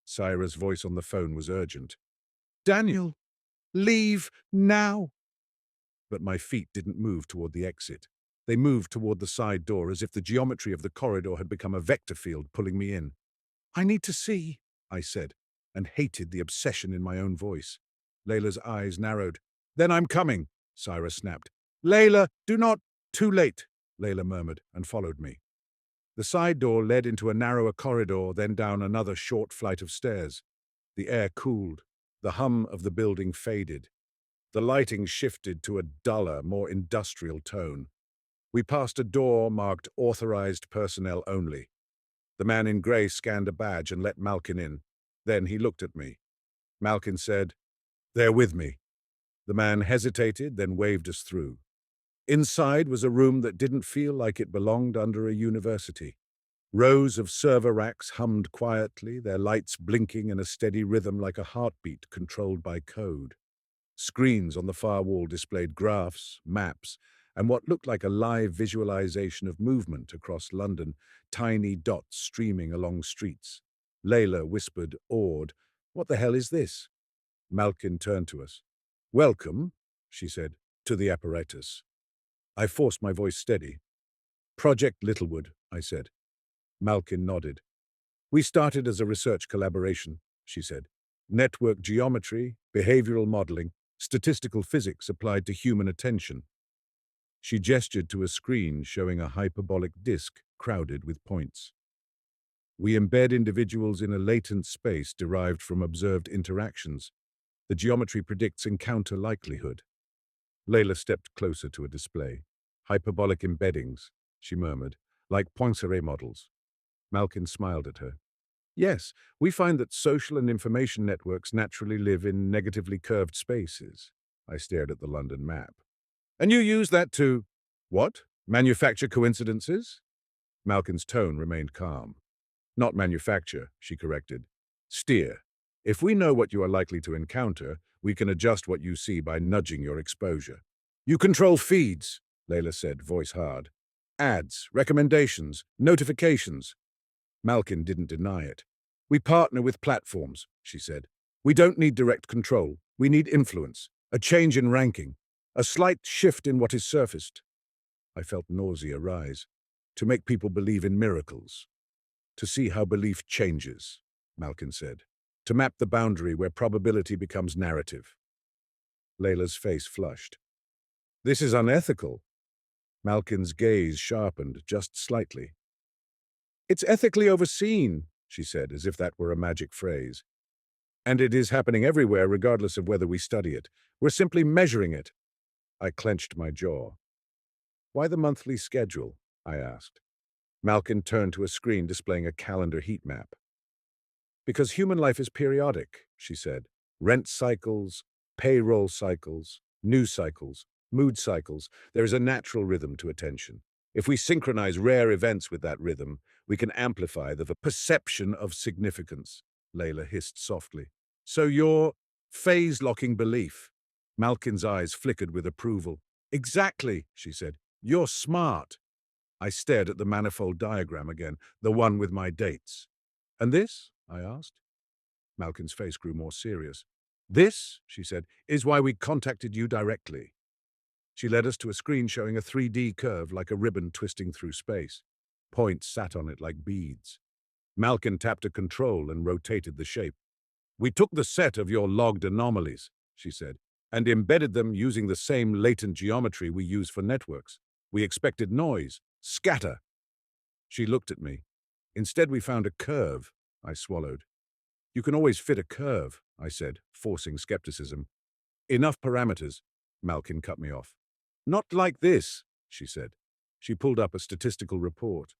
Syra's voice on the phone was urgent. "Daniel, leave now." But my feet didn't move toward the exit. They moved toward the side door as if the geometry of the corridor had become a vector field pulling me in. "I need to see," I said, and hated the obsession in my own voice. Layla's eyes narrowed. "Then I'm coming," Syra snapped. "Layla, do not—" "Too late," Layla murmured, and followed me. The side door led into a narrower corridor, then down another short flight of stairs. The air cooled. The hum of the building faded. The lighting shifted to a duller, more industrial tone. We passed a door marked "Authorized Personnel Only." The man in grey scanned a badge and let Malkin in. Then he looked at me. Malkin said, "They're with me." The man hesitated, then waved us through. Inside was a room that didn't feel like it belonged under a university. Rows of server racks hummed quietly, their lights blinking in a steady rhythm like a heartbeat controlled by code. Screens on the far wall displayed graphs, maps, and what looked like a live visualization of movement across London, tiny dots streaming along streets. Layla whispered, awed, "What the hell is this?" Malkin turned to us. "Welcome," she said, "to the apparatus." I forced my voice steady. "Project Littlewood," I said. Malkin nodded. "We started as a research collaboration," she said. "Network geometry, behavioral modeling, statistical physics applied to human attention." She gestured to a screen showing a hyperbolic disk crowded with points. "We embed individuals in a latent space derived from observed interactions. The geometry predicts encounter likelihood." Layla stepped closer to a display. "Hyperbolic embeddings," she murmured, "like Poincaré models." Malkin smiled at her. "Yes, we find that social and information networks naturally live in negatively curved spaces." I stared at the London map. "And you use that to—" "What? Manufacture coincidences?" Malkin's tone remained calm. "Not manufacture," she corrected. "Steer. If we know what you are likely to encounter, we can adjust what you see by nudging your exposure." "You control feeds," Layla said, voice hard. "Ads, recommendations, notifications." Malkin didn't deny it. "We partner with platforms," she said. "We don't need direct control. We need influence, a change in ranking, a slight shift in what is surfaced." I felt nausea rise. "To make people believe in miracles. To see how belief changes," Malkin said. "To map the boundary where probability becomes narrative." Layla's face flushed. "This is unethical." Malkin's gaze sharpened just slightly. "It's ethically overseen," she said, as if that were a magic phrase. "And it is happening everywhere, regardless of whether we study it. We're simply measuring it." I clenched my jaw. "Why the monthly schedule?" I asked. Malkin turned to a screen displaying a calendar heat map. "Because human life is periodic," she said. "Rent cycles, payroll cycles, news cycles, mood cycles. There is a natural rhythm to attention. If we synchronize rare events with that rhythm, we can amplify the perception of significance," Layla hissed softly. "So you're phase-locking belief." Malkin's eyes flickered with approval. "Exactly," she said. "You're smart." I stared at the manifold diagram again, the one with my dates. "And this?" I asked. Malkin's face grew more serious. "This," she said, "is why we contacted you directly." She led us to a screen showing a 3D curve like a ribbon twisting through space. Points sat on it like beads. Malkin tapped a control and rotated the shape. "We took the set of your logged anomalies," she said, "and embedded them using the same latent geometry we use for networks. We expected noise, scatter." She looked at me. "Instead, we found a curve," I swallowed. "You can always fit a curve," I said, forcing skepticism. "Enough parameters," Malkin cut me off. "Not like this," she said. She pulled up a statistical report.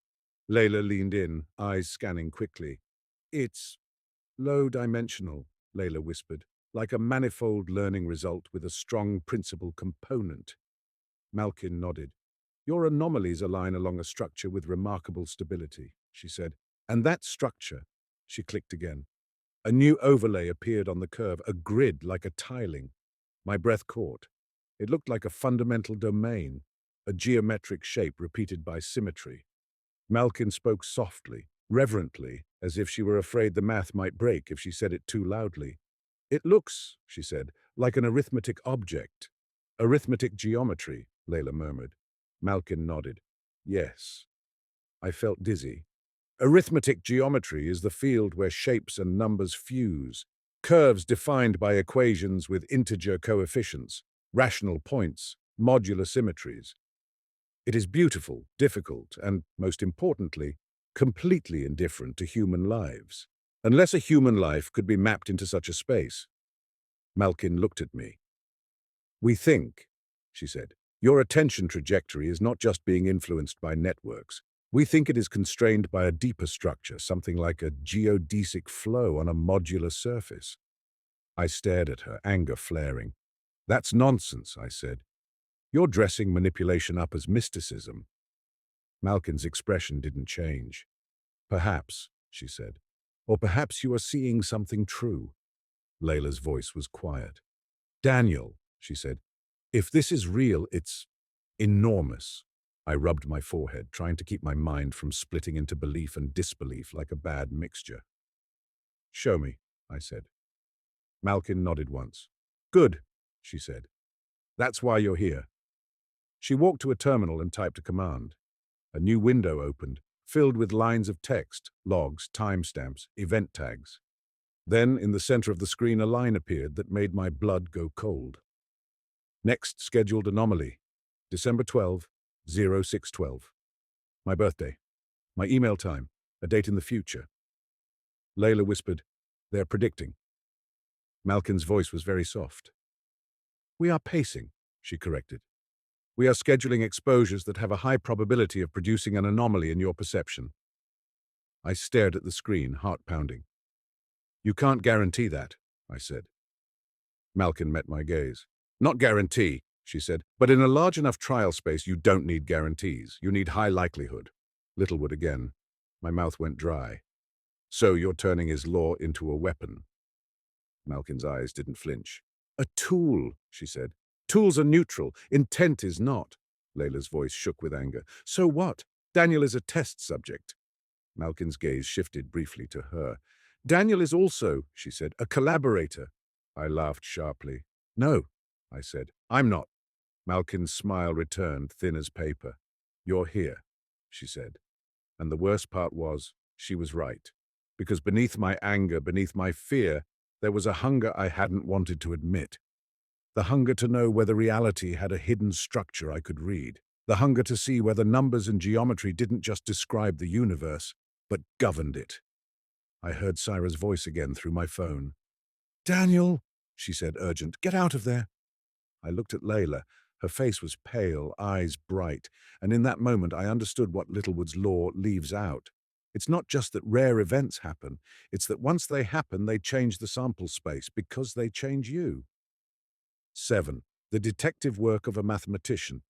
Layla leaned in, eyes scanning quickly. "It's low-dimensional," Layla whispered, "like a manifold learning result with a strong principal component." Malkin nodded. "Your anomalies align along a structure with remarkable stability," she said. "And that structure," she clicked again. A new overlay appeared on the curve, a grid like a tiling. My breath caught. It looked like a fundamental domain, a geometric shape repeated by symmetry. Malkin spoke softly, reverently, as if she were afraid the math might break if she said it too loudly. "It looks," she said, "like an arithmetic object." "Arithmetic geometry," Layla murmured. Malkin nodded. "Yes." I felt dizzy. Arithmetic geometry is the field where shapes and numbers fuse, curves defined by equations with integer coefficients, rational points, modular symmetries. It is beautiful, difficult, and, most importantly, completely indifferent to human lives, unless a human life could be mapped into such a space. Malkin looked at me. "We think," she said, "your attention trajectory is not just being influenced by networks. We think it is constrained by a deeper structure, something like a geodesic flow on a modular surface." I stared at her, anger flaring. "That's nonsense," I said. "You're dressing manipulation up as mysticism." Malkin's expression didn't change. "Perhaps," she said. "Or perhaps you are seeing something true." Layla's voice was quiet. "Daniel," she said, "if this is real, it's enormous." I rubbed my forehead, trying to keep my mind from splitting into belief and disbelief like a bad mixture. "Show me," I said. Malkin nodded once. "Good," she said. "That's why you're here." She walked to a terminal and typed a command. A new window opened, filled with lines of text, logs, timestamps, event tags. Then, in the center of the screen, a line appeared that made my blood go cold. "Next scheduled anomaly, December 12, 0612. My birthday. My email time, a date in the future." Layla whispered, "They're predicting." Malkin's voice was very soft. "We are pacing," she corrected. "We are scheduling exposures that have a high probability of producing an anomaly in your perception." I stared at the screen, heart pounding. "You can't guarantee that," I said. Malkin met my gaze. "Not guarantee," she said, "but in a large enough trial space you don't need guarantees. You need high likelihood." Littlewood again. My mouth went dry. "So you're turning his law into a weapon." Malkin's eyes didn't flinch. "A tool," she said. "Tools are neutral. Intent is not." Layla's voice shook with anger. "So what? Daniel is a test subject." Malkin's gaze shifted briefly to her. "Daniel is also," she said, "a collaborator." I laughed sharply. "No," I said, "I'm not." Malkin's smile returned, thin as paper. "You're here," she said. And the worst part was, she was right. Because beneath my anger, beneath my fear, there was a hunger I hadn't wanted to admit. The hunger to know whether reality had a hidden structure I could read. The hunger to see whether numbers and geometry didn't just describe the universe, but governed it. I heard Syra's voice again through my phone. "Daniel," she said, urgent, "get out of there." I looked at Layla. Her face was pale, eyes bright, and in that moment I understood what Littlewood's law leaves out. It's not just that rare events happen, it's that once they happen, they change the sample space because they change you. 7. The detective work of a mathematician.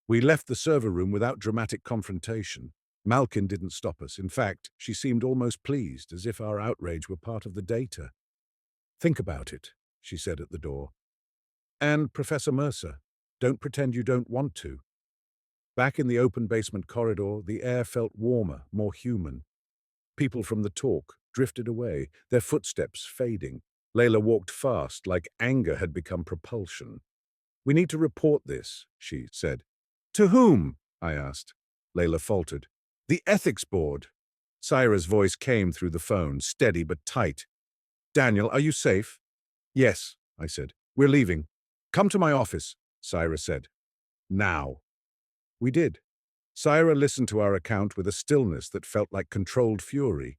We left the server room without dramatic confrontation. Malkin didn't stop us. In fact, she seemed almost pleased, as if our outrage were part of the data. "Think about it," she said at the door. "And, Professor Mercer, don't pretend you don't want to." Back in the open basement corridor, the air felt warmer, more human. People from the talk drifted away, their footsteps fading. Layla walked fast, like anger had become propulsion. "We need to report this," she said. "To whom?" I asked. Layla faltered. "The ethics board." Syra's voice came through the phone, steady but tight. "Daniel, are you safe?" "Yes," I said. "We're leaving." "Come to my office," Syra said. "Now." We did. Syra listened to our account with a stillness that felt like controlled fury.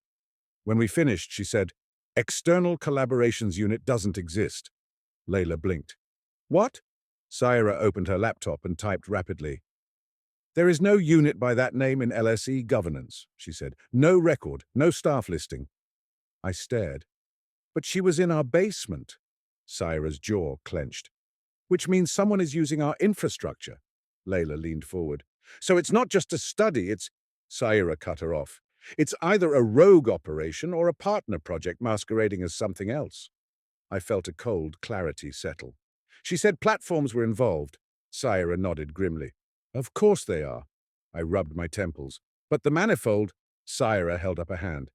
When we finished, she said, "External collaborations unit doesn't exist." Layla blinked. "What?" Syra opened her laptop and typed rapidly. "There is no unit by that name in LSE governance," she said. "No record, no staff listing." I stared. "But she was in our basement." Syra's jaw clenched. "Which means someone is using our infrastructure." Layla leaned forward. "So it's not just a study, it's—" Syra cut her off. "It's either a rogue operation or a partner project masquerading as something else." I felt a cold clarity settle. "She said platforms were involved." Syra nodded grimly. Of course they are. I rubbed my temples. But the manifold, Syra held up a hand.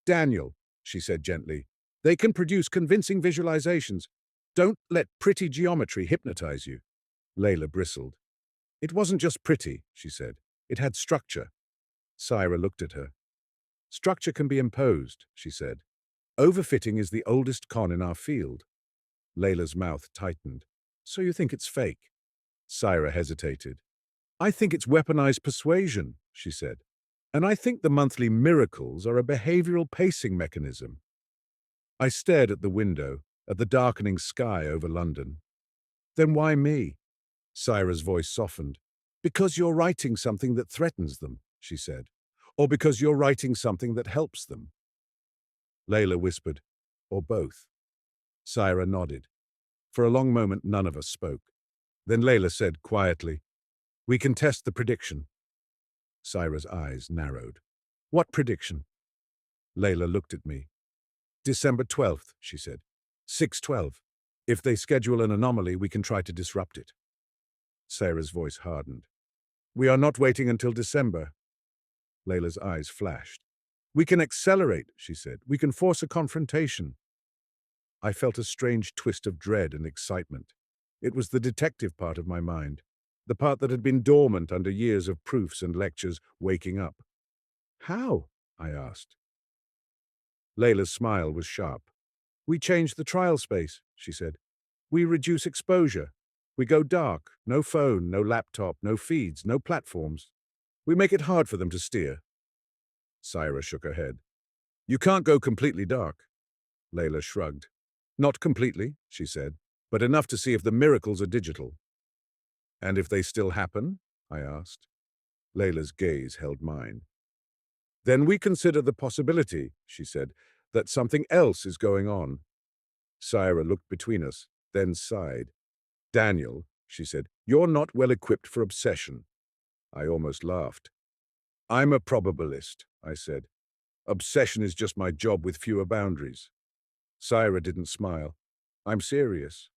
Daniel, she said gently, they can produce convincing visualizations. Don't let pretty geometry hypnotize you. Layla bristled. It wasn't just pretty, she said. It had structure. Syra looked at her. Structure can be imposed, she said. Overfitting is the oldest con in our field. Layla's mouth tightened. So you think it's fake? Syra hesitated. I think it's weaponized persuasion, she said. And I think the monthly miracles are a behavioral pacing mechanism. I stared at the window, at the darkening sky over London. Then why me? Syra's voice softened. Because you're writing something that threatens them, she said. Or because you're writing something that helps them. Layla whispered, or both. Syra nodded. For a long moment, none of us spoke. Then Layla said quietly, we can test the prediction. Syra's eyes narrowed. What prediction? Layla looked at me. December 12th, she said. 6:12. If they schedule an anomaly, we can try to disrupt it. Sarah's voice hardened. We are not waiting until December. Layla's eyes flashed. We can accelerate, she said. We can force a confrontation. I felt a strange twist of dread and excitement. It was the detective part of my mind, the part that had been dormant under years of proofs and lectures, waking up. How? I asked. Layla's smile was sharp. We change the trial space, she said. We reduce exposure. We go dark. No phone, no laptop, no feeds, no platforms. We make it hard for them to steer. Syra shook her head. You can't go completely dark. Layla shrugged. Not completely, she said, but enough to see if the miracles are digital. And if they still happen? I asked. Layla's gaze held mine. Then we consider the possibility, she said, that something else is going on. Syra looked between us, then sighed. Daniel, she said, you're not well equipped for obsession. I almost laughed. I'm a probabilist, I said. Obsession is just my job with fewer boundaries. Syra didn't smile. I'm serious.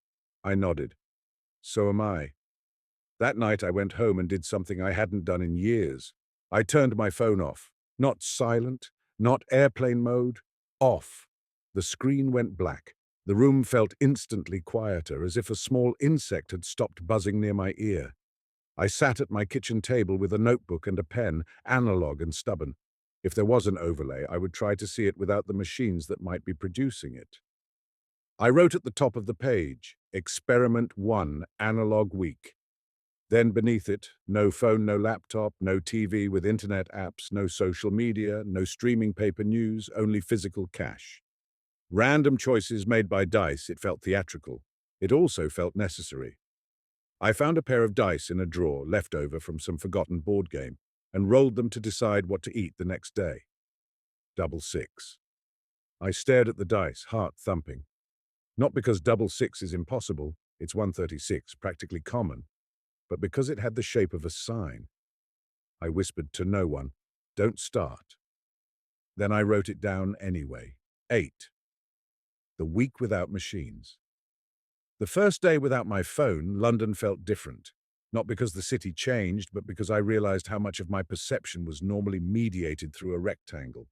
I nodded. So am I. That night I went home and did something I hadn't done in years. I turned my phone off. Not silent, not airplane mode. Off. The screen went black. The room felt instantly quieter, as if a small insect had stopped buzzing near my ear. I sat at my kitchen table with a notebook and a pen, analog and stubborn. If there was an overlay, I would try to see it without the machines that might be producing it. I wrote at the top of the page, Experiment 1, Analog Week. Then beneath it, no phone, no laptop, no TV with internet apps, no social media, no streaming paper news, only physical cash. Random choices made by dice, it felt theatrical. It also felt necessary. I found a pair of dice in a drawer left over from some forgotten board game and rolled them to decide what to eat the next day. 6. I stared at the dice, heart thumping. Not because 6 is impossible, it's 136, practically common, but because it had the shape of a sign. I whispered to no one, don't start. Then I wrote it down anyway. 8. The week without machines. The first day without my phone, London felt different. Not because the city changed, but because I realized how much of my perception was normally mediated through a rectangle.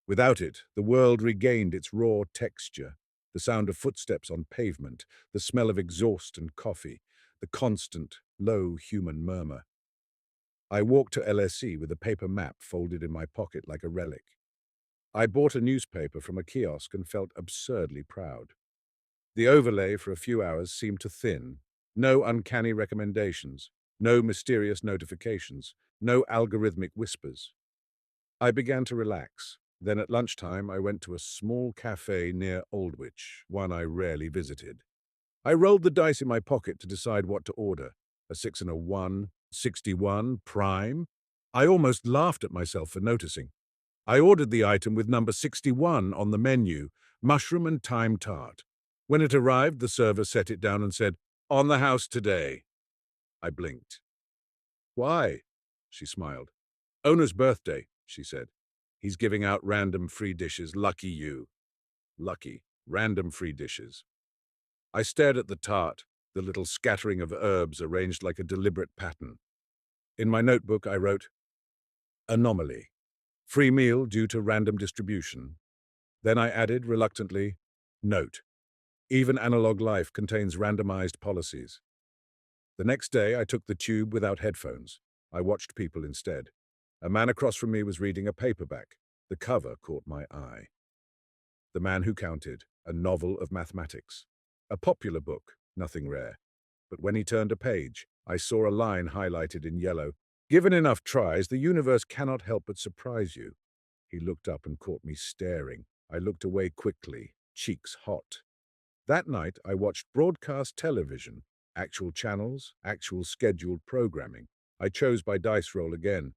Without it, the world regained its raw texture, the sound of footsteps on pavement, the smell of exhaust and coffee, the constant, low human murmur. I walked to LSE with a paper map folded in my pocket like a relic. I bought a newspaper from a kiosk and felt absurdly proud. The overlay for a few hours seemed to thin. No uncanny recommendations, no mysterious notifications, no algorithmic whispers. I began to relax. Then at lunchtime, I went to a small cafe near Aldwych, one I rarely visited. I rolled the dice in my pocket to decide what to order. A 6 and a 1, 61, prime. I almost laughed at myself for noticing. I ordered the item with number 61 on the menu, mushroom and thyme tart. When it arrived, the server set it down and said, on the house today. I blinked. Why? She smiled. Owner's birthday, she said. He's giving out random free dishes. Lucky you. Lucky. Random free dishes. I stared at the tart, the little scattering of herbs arranged like a deliberate pattern. In my notebook, I wrote, anomaly. Free meal due to random distribution. Then I added, reluctantly, note. Even analog life contains randomized policies. The next day, I took the tube without headphones. I watched people instead. A man across from me was reading a paperback. The cover caught my eye. The Man Who Counted, a novel of mathematics. A popular book, nothing rare. But when he turned a page, I saw a line highlighted in yellow. Given enough tries, the universe cannot help but surprise you. He looked up and caught me staring. I looked away quickly, cheeks hot. That night, I watched broadcast television, actual channels, actual scheduled programming. I chose by dice roll again.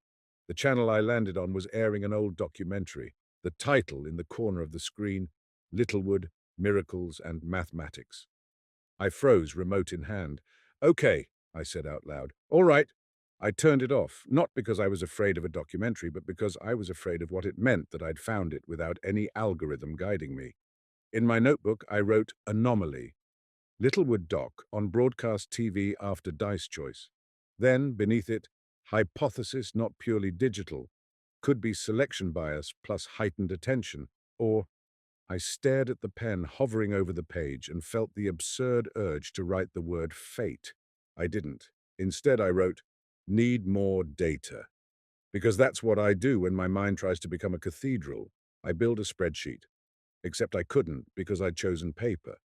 The channel I landed on was airing an old documentary. The title in the corner of the screen, Littlewood, Miracles and Mathematics. I froze, remote in hand. Okay, I said out loud. All right. I turned it off, not because I was afraid of a documentary, but because I was afraid of what it meant that I'd found it without any algorithm guiding me. In my notebook, I wrote anomaly. Littlewood doc on broadcast TV after dice choice. Then, beneath it, hypothesis not purely digital. Could be selection bias plus heightened attention. Or, I stared at the pen hovering over the page and felt the absurd urge to write the word fate. I didn't. Instead, I wrote, need more data. Because that's what I do when my mind tries to become a cathedral. I build a spreadsheet. Except I couldn't because I'd chosen paper.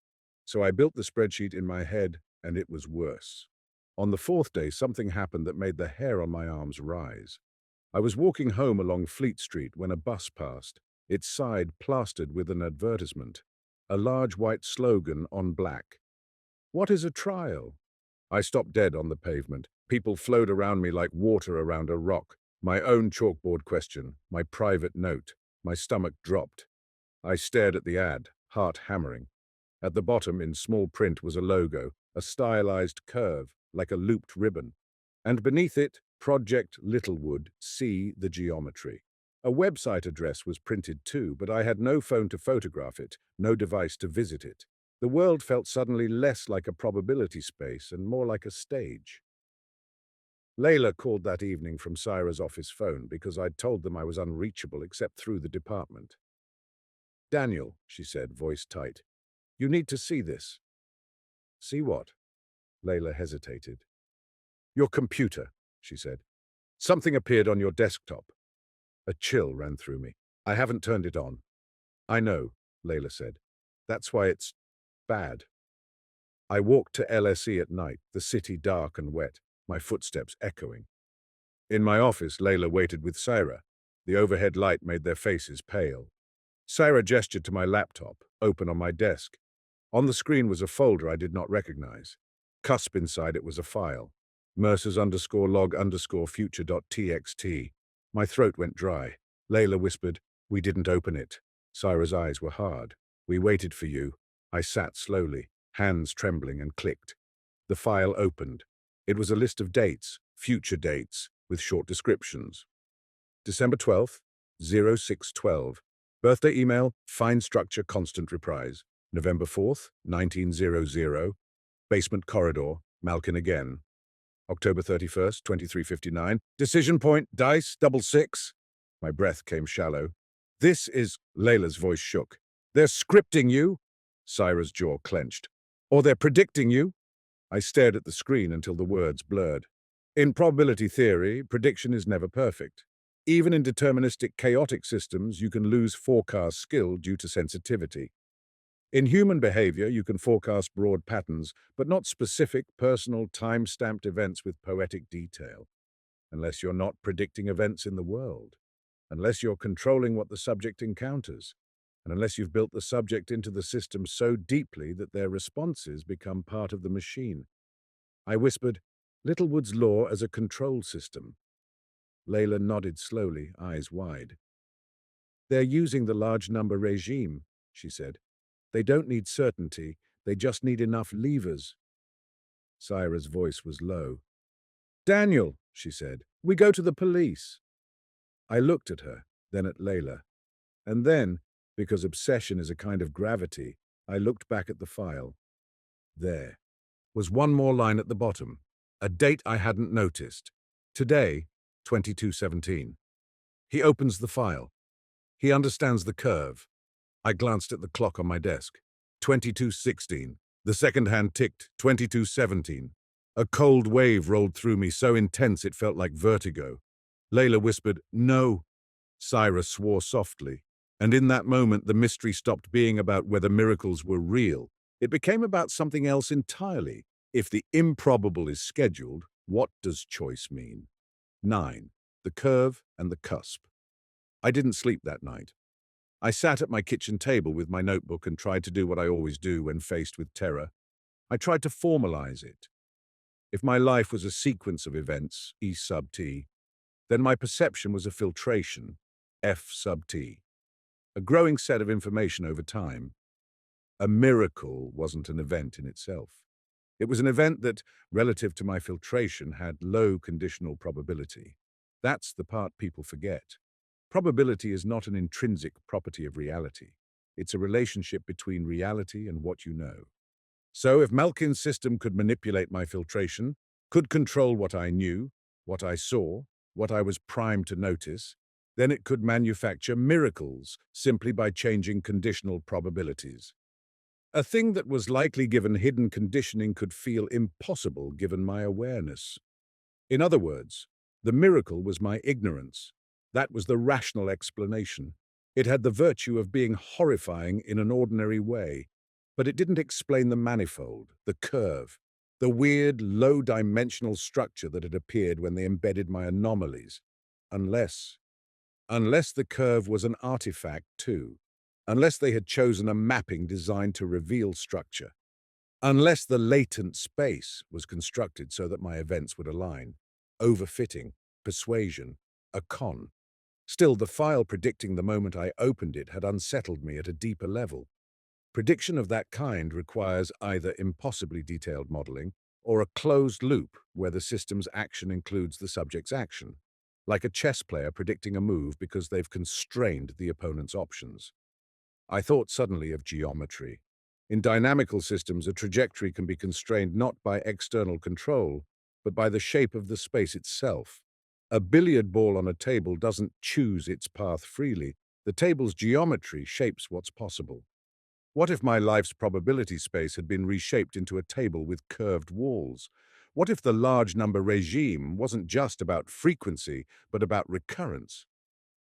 So I built the spreadsheet in my head, and it was worse. On the fourth day, something happened that made the hair on my arms rise. I was walking home along Fleet Street when a bus passed, its side plastered with an advertisement. A large white slogan on black. What is a trial? I stopped dead on the pavement. People flowed around me like water around a rock. My own chalkboard question, my private note. My stomach dropped. I stared at the ad, heart hammering. At the bottom, in small print, was a logo, a stylized curve, like a looped ribbon. And beneath it, Project Littlewood, see the geometry. A website address was printed too, but I had no phone to photograph it, no device to visit it. The world felt suddenly less like a probability space and more like a stage. Layla called that evening from Syra's office phone because I'd told them I was unreachable except through the department. Daniel, she said, voice tight, you need to see this. See what? Layla hesitated. Your computer, she said. Something appeared on your desktop. A chill ran through me. I haven't turned it on. I know, Layla said. That's why it's bad. I walked to LSE at night, the city dark and wet, my footsteps echoing. In my office, Layla waited with Syra. The overhead light made their faces pale. Syra gestured to my laptop, open on my desk. On the screen was a folder I did not recognize. Cusp inside it was a file. Mercer's _log_future.txt. My throat went dry. Layla whispered, we didn't open it. Syra's eyes were hard. We waited for you. I sat slowly, hands trembling, and clicked. The file opened. It was a list of dates, future dates, with short descriptions. December 12th, 0612. Birthday email, fine structure, constant reprise. November 4th, 1900. Basement corridor, Malkin again. October 31st, 2359. Decision point, dice, double six. My breath came shallow. This is... Layla's voice shook. They're scripting you? Syra's jaw clenched. Or they're predicting you? I stared at the screen until the words blurred. In probability theory, prediction is never perfect. Even in deterministic chaotic systems, you can lose forecast skill due to sensitivity. In human behavior, you can forecast broad patterns, but not specific, personal, time-stamped events with poetic detail. Unless you're not predicting events in the world. Unless you're controlling what the subject encounters. And unless you've built the subject into the system so deeply that their responses become part of the machine. I whispered, Littlewood's law as a control system. Layla nodded slowly, eyes wide. They're using the large number regime, she said. They don't need certainty, they just need enough levers. Syra's voice was low. Daniel, she said, we go to the police. I looked at her, then at Layla. And then, because obsession is a kind of gravity, I looked back at the file. There was one more line at the bottom, a date I hadn't noticed. Today, 2217. He opens the file. He understands the curve. I glanced at the clock on my desk. 2216. The second hand ticked. 2217. A cold wave rolled through me, so intense it felt like vertigo. Layla whispered, "No." Syra swore softly. And in that moment, the mystery stopped being about whether miracles were real. It became about something else entirely. If the improbable is scheduled, what does choice mean? 9. The curve and the cusp. I didn't sleep that night. I sat at my kitchen table with my notebook and tried to do what I always do when faced with terror. I tried to formalize it. If my life was a sequence of events, E sub t, then my perception was a filtration, F sub t, a growing set of information over time. A miracle wasn't an event in itself. It was an event that, relative to my filtration, had low conditional probability. That's the part people forget. Probability is not an intrinsic property of reality. It's a relationship between reality and what you know. So if Malkin's system could manipulate my filtration, could control what I knew, what I saw, what I was primed to notice, then it could manufacture miracles simply by changing conditional probabilities. A thing that was likely given hidden conditioning could feel impossible given my awareness. In other words, the miracle was my ignorance. That was the rational explanation. It had the virtue of being horrifying in an ordinary way, but it didn't explain the manifold, the curve, the weird, low-dimensional structure that had appeared when they embedded my anomalies. Unless the curve was an artifact too. Unless they had chosen a mapping designed to reveal structure. Unless the latent space was constructed so that my events would align. Overfitting, persuasion, a con. Still, the file predicting the moment I opened it had unsettled me at a deeper level. Prediction of that kind requires either impossibly detailed modeling or a closed loop where the system's action includes the subject's action, like a chess player predicting a move because they've constrained the opponent's options. I thought suddenly of geometry. In dynamical systems, a trajectory can be constrained not by external control, but by the shape of the space itself. A billiard ball on a table doesn't choose its path freely. The table's geometry shapes what's possible. What if my life's probability space had been reshaped into a table with curved walls? What if the large number regime wasn't just about frequency, but about recurrence?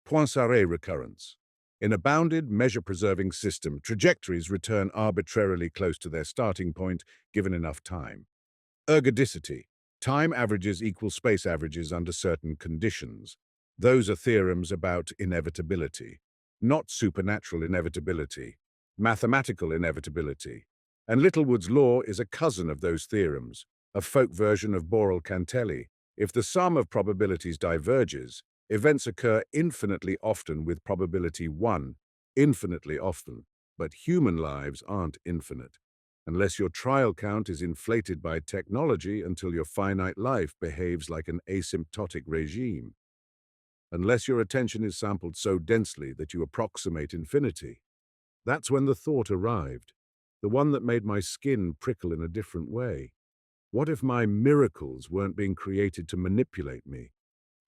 Poincaré recurrence. In a bounded, measure-preserving system, trajectories return arbitrarily close to their starting point, given enough time. Ergodicity. Time averages equal space averages under certain conditions. Those are theorems about inevitability, not supernatural inevitability, mathematical inevitability. And Littlewood's law is a cousin of those theorems, a folk version of Borel-Cantelli. If the sum of probabilities diverges, events occur infinitely often with probability 1, infinitely often, but human lives aren't infinite, unless your trial count is inflated by technology until your finite life behaves like an asymptotic regime, unless your attention is sampled so densely that you approximate infinity. That's when the thought arrived, the one that made my skin prickle in a different way. What if my miracles weren't being created to manipulate me?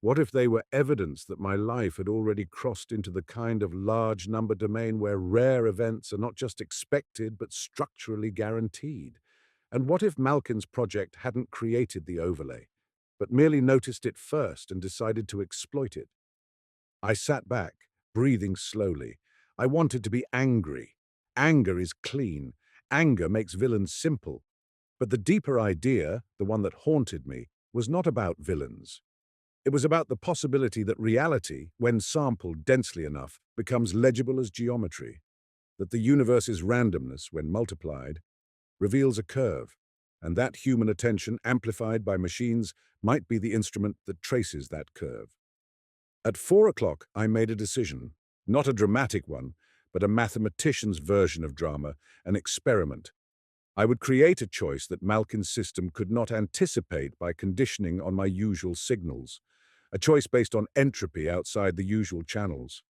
What if they were evidence that my life had already crossed into the kind of large number domain where rare events are not just expected but structurally guaranteed? And what if Malkin's project hadn't created the overlay, but merely noticed it first and decided to exploit it? I sat back, breathing slowly. I wanted to be angry. Anger is clean. Anger makes villains simple. But the deeper idea, the one that haunted me, was not about villains. It was about the possibility that reality, when sampled densely enough, becomes legible as geometry, that the universe's randomness, when multiplied, reveals a curve, and that human attention, amplified by machines, might be the instrument that traces that curve. At 4 o'clock, I made a decision, not a dramatic one, but a mathematician's version of drama, an experiment. I would create a choice that Malkin's system could not anticipate by conditioning on my usual signals. A choice based on entropy outside the usual channels.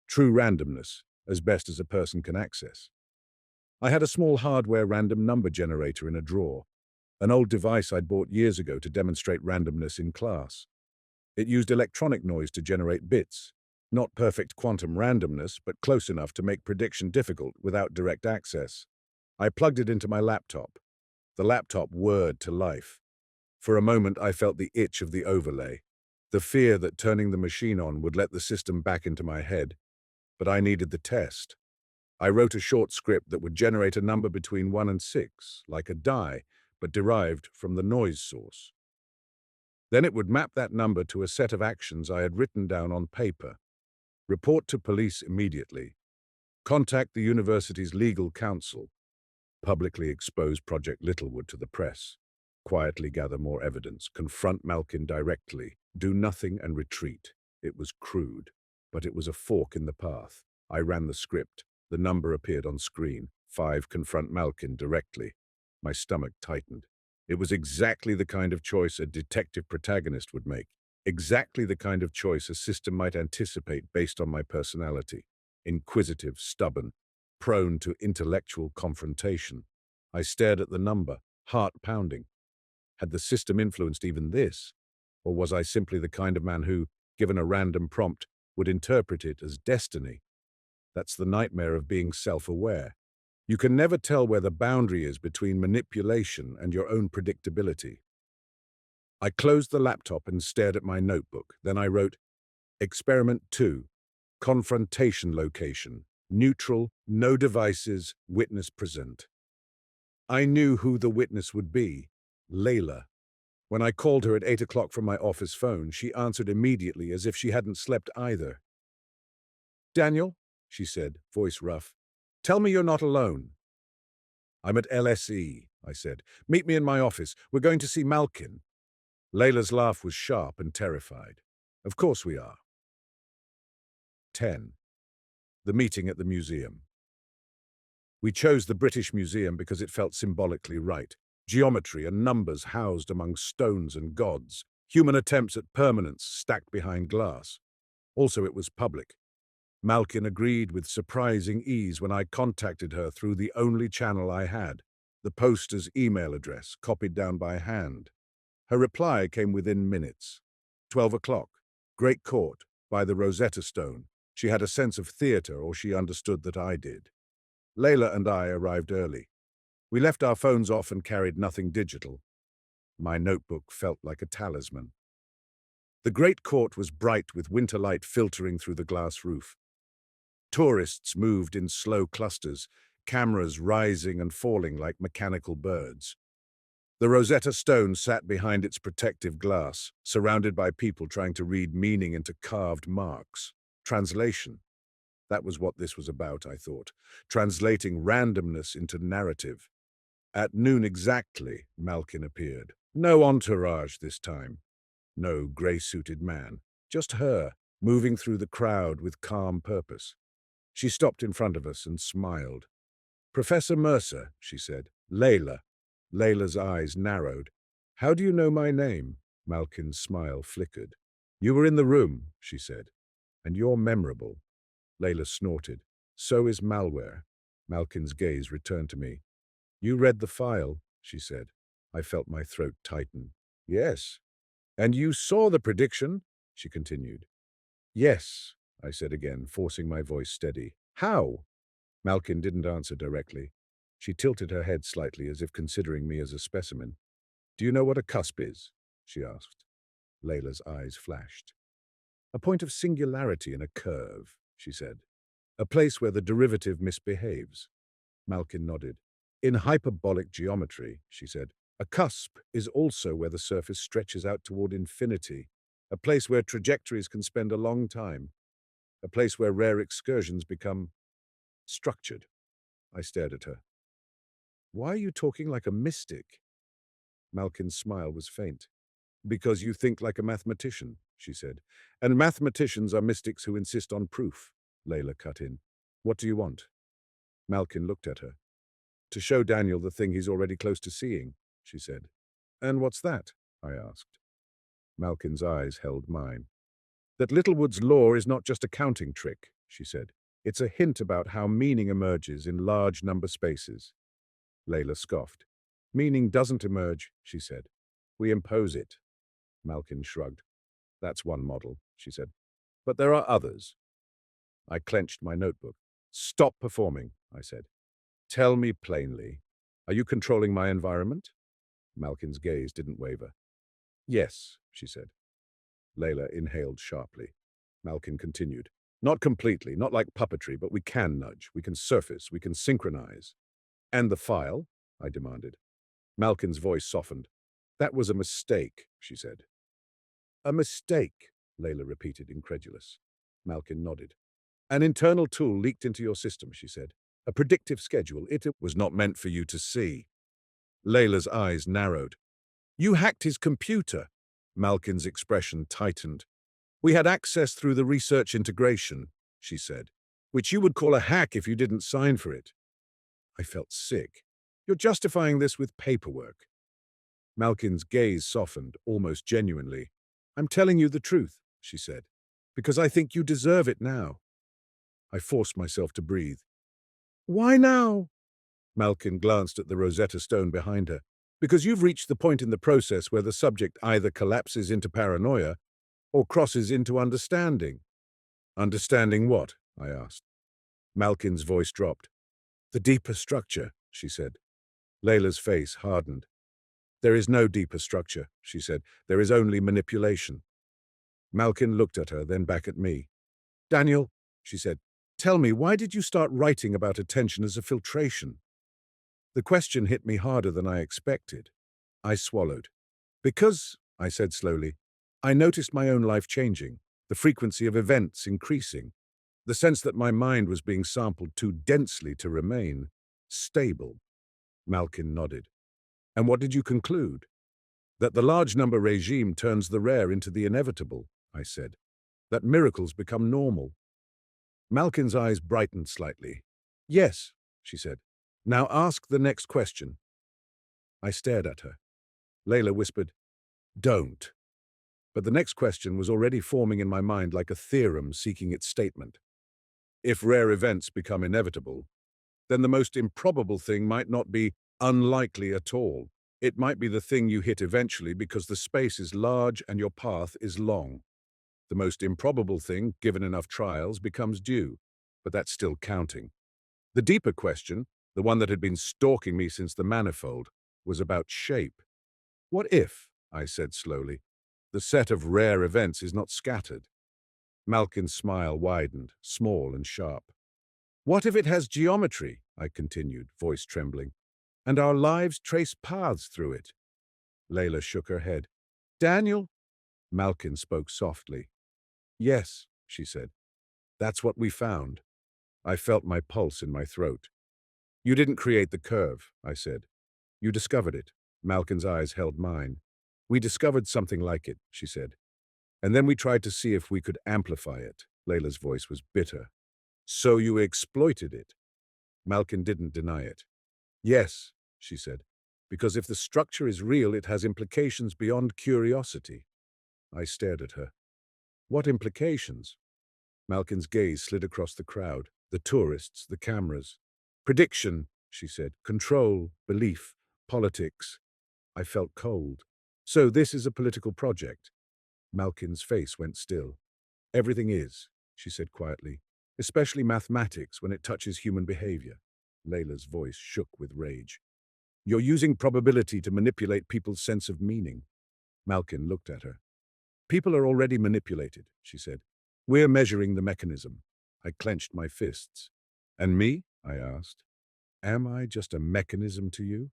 True randomness, as best as a person can access. I had a small hardware random number generator in a drawer, an old device I'd bought years ago to demonstrate randomness in class. It used electronic noise to generate bits. Not perfect quantum randomness, but close enough to make prediction difficult without direct access. I plugged it into my laptop. The laptop whirred to life. For a moment, I felt the itch of the overlay, the fear that turning the machine on would let the system back into my head. But I needed the test. I wrote a short script that would generate a number between 1 and 6, like a die, but derived from the noise source. Then it would map that number to a set of actions I had written down on paper. Report to police immediately. Contact the university's legal counsel. Publicly expose Project Littlewood to the press. Quietly gather more evidence. Confront Malkin directly. Do nothing and retreat. It was crude, but it was a fork in the path. I ran the script. The number appeared on screen. 5. Confront Malkin directly. My stomach tightened. It was exactly the kind of choice a detective protagonist would make. Exactly the kind of choice a system might anticipate based on my personality. Inquisitive, stubborn, prone to intellectual confrontation. I stared at the number, heart pounding. Had the system influenced even this? Or was I simply the kind of man who, given a random prompt, would interpret it as destiny? That's the nightmare of being self-aware. You can never tell where the boundary is between manipulation and your own predictability. I closed the laptop and stared at my notebook. Then I wrote, Experiment 2, Confrontation Location, Neutral, no devices, witness present. I knew who the witness would be, Layla. When I called her at 8 o'clock from my office phone, she answered immediately as if she hadn't slept either. Daniel, she said, voice rough, tell me you're not alone. I'm at LSE, I said. Meet me in my office. We're going to see Malkin. Layla's laugh was sharp and terrified. Of course we are. 10. The meeting at the museum. We chose the British Museum because it felt symbolically right. Geometry and numbers housed among stones and gods. Human attempts at permanence stacked behind glass. Also, it was public. Malkin agreed with surprising ease when I contacted her through the only channel I had, the poster's email address, copied down by hand. Her reply came within minutes. 12 o'clock. Great Court, by the Rosetta Stone. She had a sense of theatre, or she understood that I did. Layla and I arrived early. We left our phones off and carried nothing digital. My notebook felt like a talisman. The Great Court was bright with winter light filtering through the glass roof. Tourists moved in slow clusters, cameras rising and falling like mechanical birds. The Rosetta Stone sat behind its protective glass, surrounded by people trying to read meaning into carved marks. Translation. That was what this was about, I thought. Translating randomness into narrative. At noon exactly, Malkin appeared. No entourage this time. No grey-suited man. Just her, moving through the crowd with calm purpose. She stopped in front of us and smiled. Professor Mercer, she said. Layla. Layla's eyes narrowed. How do you know my name? Malkin's smile flickered. You were in the room, she said. And you're memorable. Layla snorted. So is malware. Malkin's gaze returned to me. You read the file, she said. I felt my throat tighten. Yes. And you saw the prediction? She continued. Yes, I said again, forcing my voice steady. How? Malkin didn't answer directly. She tilted her head slightly as if considering me as a specimen. Do you know what a cusp is? She asked. Layla's eyes flashed. A point of singularity in a curve, she said. A place where the derivative misbehaves. Malkin nodded. In hyperbolic geometry, she said, a cusp is also where the surface stretches out toward infinity, a place where trajectories can spend a long time, a place where rare excursions become structured. I stared at her. Why are you talking like a mystic? Malkin's smile was faint. Because you think like a mathematician, she said. And mathematicians are mystics who insist on proof, Layla cut in. What do you want? Malkin looked at her. To show Daniel the thing he's already close to seeing, she said. And what's that? I asked. Malkin's eyes held mine. That Littlewood's law is not just a counting trick, she said. It's a hint about how meaning emerges in large number spaces. Layla scoffed. Meaning doesn't emerge, she said. We impose it. Malkin shrugged. That's one model, she said. But there are others. I clenched my notebook. Stop performing, I said. Tell me plainly, are you controlling my environment? Malkin's gaze didn't waver. Yes, she said. Layla inhaled sharply. Malkin continued. Not completely, not like puppetry, but we can nudge, we can surface, we can synchronize. And the file? I demanded. Malkin's voice softened. That was a mistake, she said. A mistake, Layla repeated, incredulous. Malkin nodded. An internal tool leaked into your system, she said. A predictive schedule. It was not meant for you to see. Layla's eyes narrowed. You hacked his computer. Malkin's expression tightened. We had access through the research integration, she said, which you would call a hack if you didn't sign for it. I felt sick. You're justifying this with paperwork. Malkin's gaze softened, almost genuinely. I'm telling you the truth, she said, because I think you deserve it now. I forced myself to breathe. Why now? Malkin glanced at the Rosetta Stone behind her. Because you've reached the point in the process where the subject either collapses into paranoia or crosses into understanding. Understanding what? I asked. Malkin's voice dropped. The deeper structure, she said. Layla's face hardened. There is no deeper structure, she said. There is only manipulation. Malkin looked at her, then back at me. Daniel, she said, tell me, why did you start writing about attention as a filtration? The question hit me harder than I expected. I swallowed. Because, I said slowly, I noticed my own life changing, the frequency of events increasing, the sense that my mind was being sampled too densely to remain stable. Malkin nodded. And what did you conclude? That the large number regime turns the rare into the inevitable, I said. That miracles become normal. Malkin's eyes brightened slightly. Yes, she said. Now ask the next question. I stared at her. Layla whispered, Don't. But the next question was already forming in my mind like a theorem seeking its statement. If rare events become inevitable, then the most improbable thing might not be unlikely at all. It might be the thing you hit eventually because the space is large and your path is long. The most improbable thing, given enough trials, becomes due, but that's still counting. The deeper question, the one that had been stalking me since the manifold, was about shape. What if, I said slowly, the set of rare events is not scattered? Malkin's smile widened, small and sharp. What if it has geometry? I continued, voice trembling, and our lives trace paths through it? Layla shook her head. Daniel? Malkin spoke softly. Yes, she said. That's what we found. I felt my pulse in my throat. You didn't create the curve, I said. You discovered it. Malkin's eyes held mine. We discovered something like it, she said. And then we tried to see if we could amplify it. Layla's voice was bitter. So you exploited it. Malkin didn't deny it. Yes, she said, because if the structure is real, it has implications beyond curiosity. I stared at her. What implications? Malkin's gaze slid across the crowd, the tourists, the cameras. Prediction, she said. Control, belief, politics. I felt cold. So this is a political project. Malkin's face went still. Everything is, she said quietly, especially mathematics when it touches human behavior. Layla's voice shook with rage. You're using probability to manipulate people's sense of meaning. Malkin looked at her. People are already manipulated, she said. We're measuring the mechanism. I clenched my fists. And me? I asked. Am I just a mechanism to you?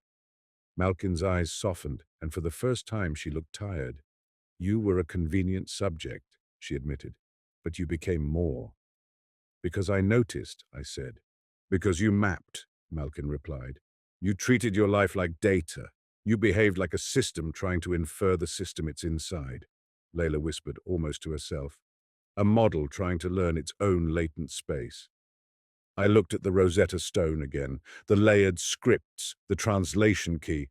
Malkin's eyes softened, and for the first time she looked tired. You were a convenient subject, she admitted, but you became more. Because I noticed, I said. Because you mapped, Malkin replied. You treated your life like data. You behaved like a system trying to infer the system it's inside. Layla whispered, almost to herself. A model trying to learn its own latent space. I looked at the Rosetta Stone again, the layered scripts, the translation key.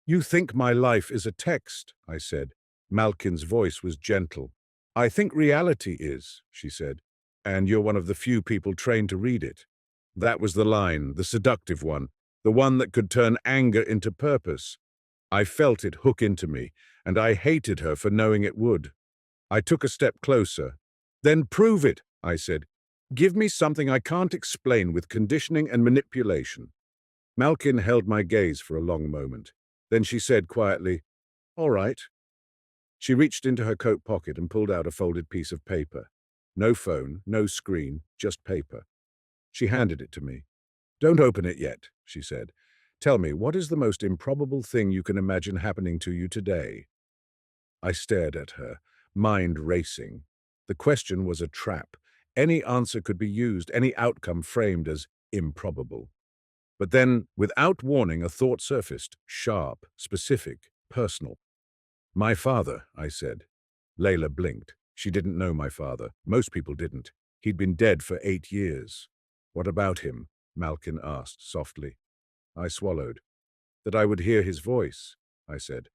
You think my life is a text, I said. Malkin's voice was gentle. I think reality is, she said, and you're one of the few people trained to read it. That was the line, the seductive one, the one that could turn anger into purpose. I felt it hook into me, and I hated her for knowing it would. I took a step closer. Then prove it, I said. Give me something I can't explain with conditioning and manipulation. Malkin held my gaze for a long moment. Then she said quietly, "All right." She reached into her coat pocket and pulled out a folded piece of paper. No phone, no screen, just paper. She handed it to me. "Don't open it yet," she said. "Tell me, what is the most improbable thing you can imagine happening to you today?" I stared at her, mind racing. The question was a trap. Any answer could be used, any outcome framed as improbable. But then, without warning, a thought surfaced, sharp, specific, personal. "My father," I said. Layla blinked. She didn't know my father. Most people didn't. He'd been dead for 8 years. "What about him?" Malkin asked softly. I swallowed. "That I would hear his voice," I said.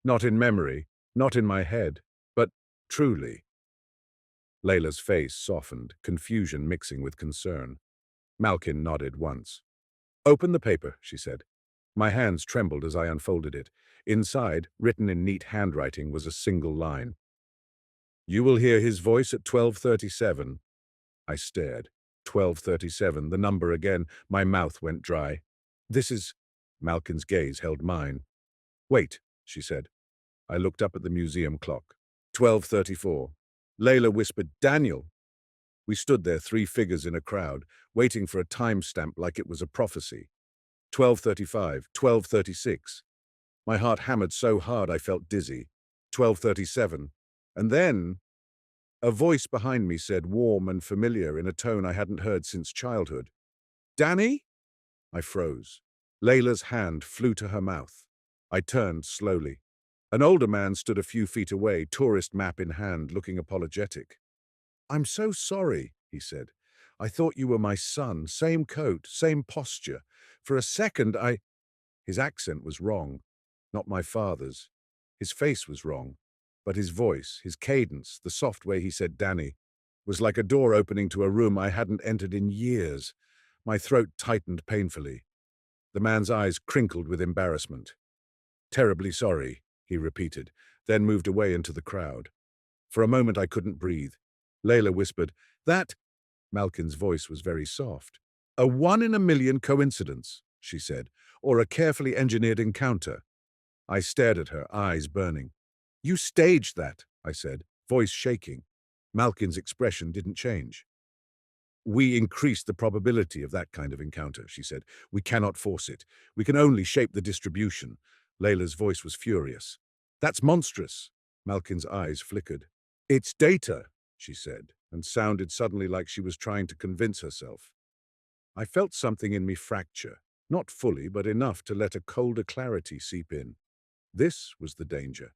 "Not in memory, not in my head, but truly." Layla's face softened, confusion mixing with concern. Malkin nodded once. "Open the paper," she said. My hands trembled as I unfolded it. Inside, written in neat handwriting, was a single line. "You will hear his voice at 12:37. I stared. 12:37, the number again. My mouth went dry. "This is—" Malkin's gaze held mine. "Wait," she said. I looked up at the museum clock. 12:34. Layla whispered, "Daniel." We stood there, 3 figures in a crowd, waiting for a timestamp like it was a prophecy. 12:35, 12:36. My heart hammered so hard I felt dizzy. 12:37. And then a voice behind me said, warm and familiar in a tone I hadn't heard since childhood, "Danny?" I froze. Layla's hand flew to her mouth. I turned slowly. An older man stood a few feet away, tourist map in hand, looking apologetic. "I'm so sorry," he said. "I thought you were my son. Same coat, same posture. For a second, I—" His accent was wrong. Not my father's. His face was wrong. But his voice, his cadence, the soft way he said "Danny," was like a door opening to a room I hadn't entered in years. My throat tightened painfully. The man's eyes crinkled with embarrassment. "Terribly sorry," he repeated, then moved away into the crowd. For a moment I couldn't breathe. Layla whispered, "That—" Malkin's voice was very soft. "A 1 in a million coincidence," she said, "or a carefully engineered encounter." I stared at her, eyes burning. "You staged that," I said, voice shaking. Malkin's expression didn't change. "We increased the probability of that kind of encounter," she said. "We cannot force it. We can only shape the distribution." Layla's voice was furious. "That's monstrous." Malkin's eyes flickered. "It's data," she said, and sounded suddenly like she was trying to convince herself. I felt something in me fracture, not fully, but enough to let a colder clarity seep in. This was the danger.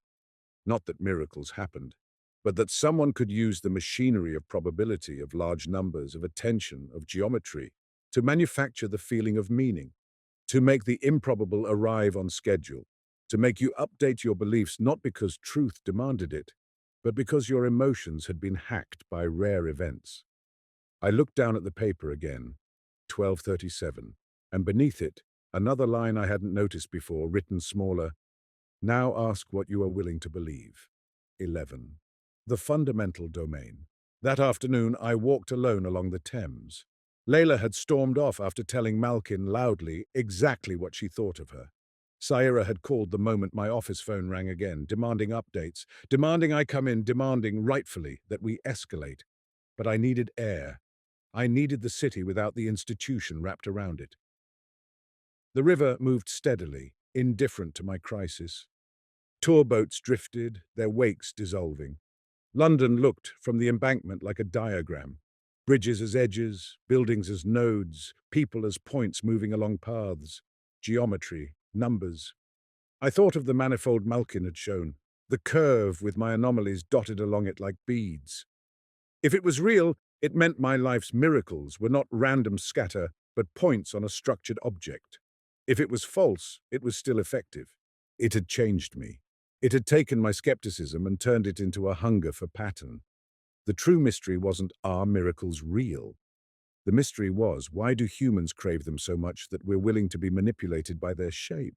Not that miracles happened, but that someone could use the machinery of probability, of large numbers, of attention, of geometry, to manufacture the feeling of meaning, to make the improbable arrive on schedule, to make you update your beliefs not because truth demanded it, but because your emotions had been hacked by rare events. I looked down at the paper again, 12:37, and beneath it, another line I hadn't noticed before, written smaller, "Now ask what you are willing to believe." 11. The fundamental domain. That afternoon, I walked alone along the Thames. Layla had stormed off after telling Malkin loudly exactly what she thought of her. Saira had called the moment my office phone rang again, demanding updates, demanding I come in, demanding, rightfully, that we escalate. But I needed air. I needed the city without the institution wrapped around it. The river moved steadily, indifferent to my crisis. Tour boats drifted, their wakes dissolving. London looked from the embankment like a diagram. Bridges as edges, buildings as nodes, people as points moving along paths. Geometry, numbers. I thought of the manifold Malkin had shown, the curve with my anomalies dotted along it like beads. If it was real, it meant my life's miracles were not random scatter, but points on a structured object. If it was false, it was still effective. It had changed me. It had taken my skepticism and turned it into a hunger for pattern. The true mystery wasn't, are miracles real? The mystery was, why do humans crave them so much that we're willing to be manipulated by their shape?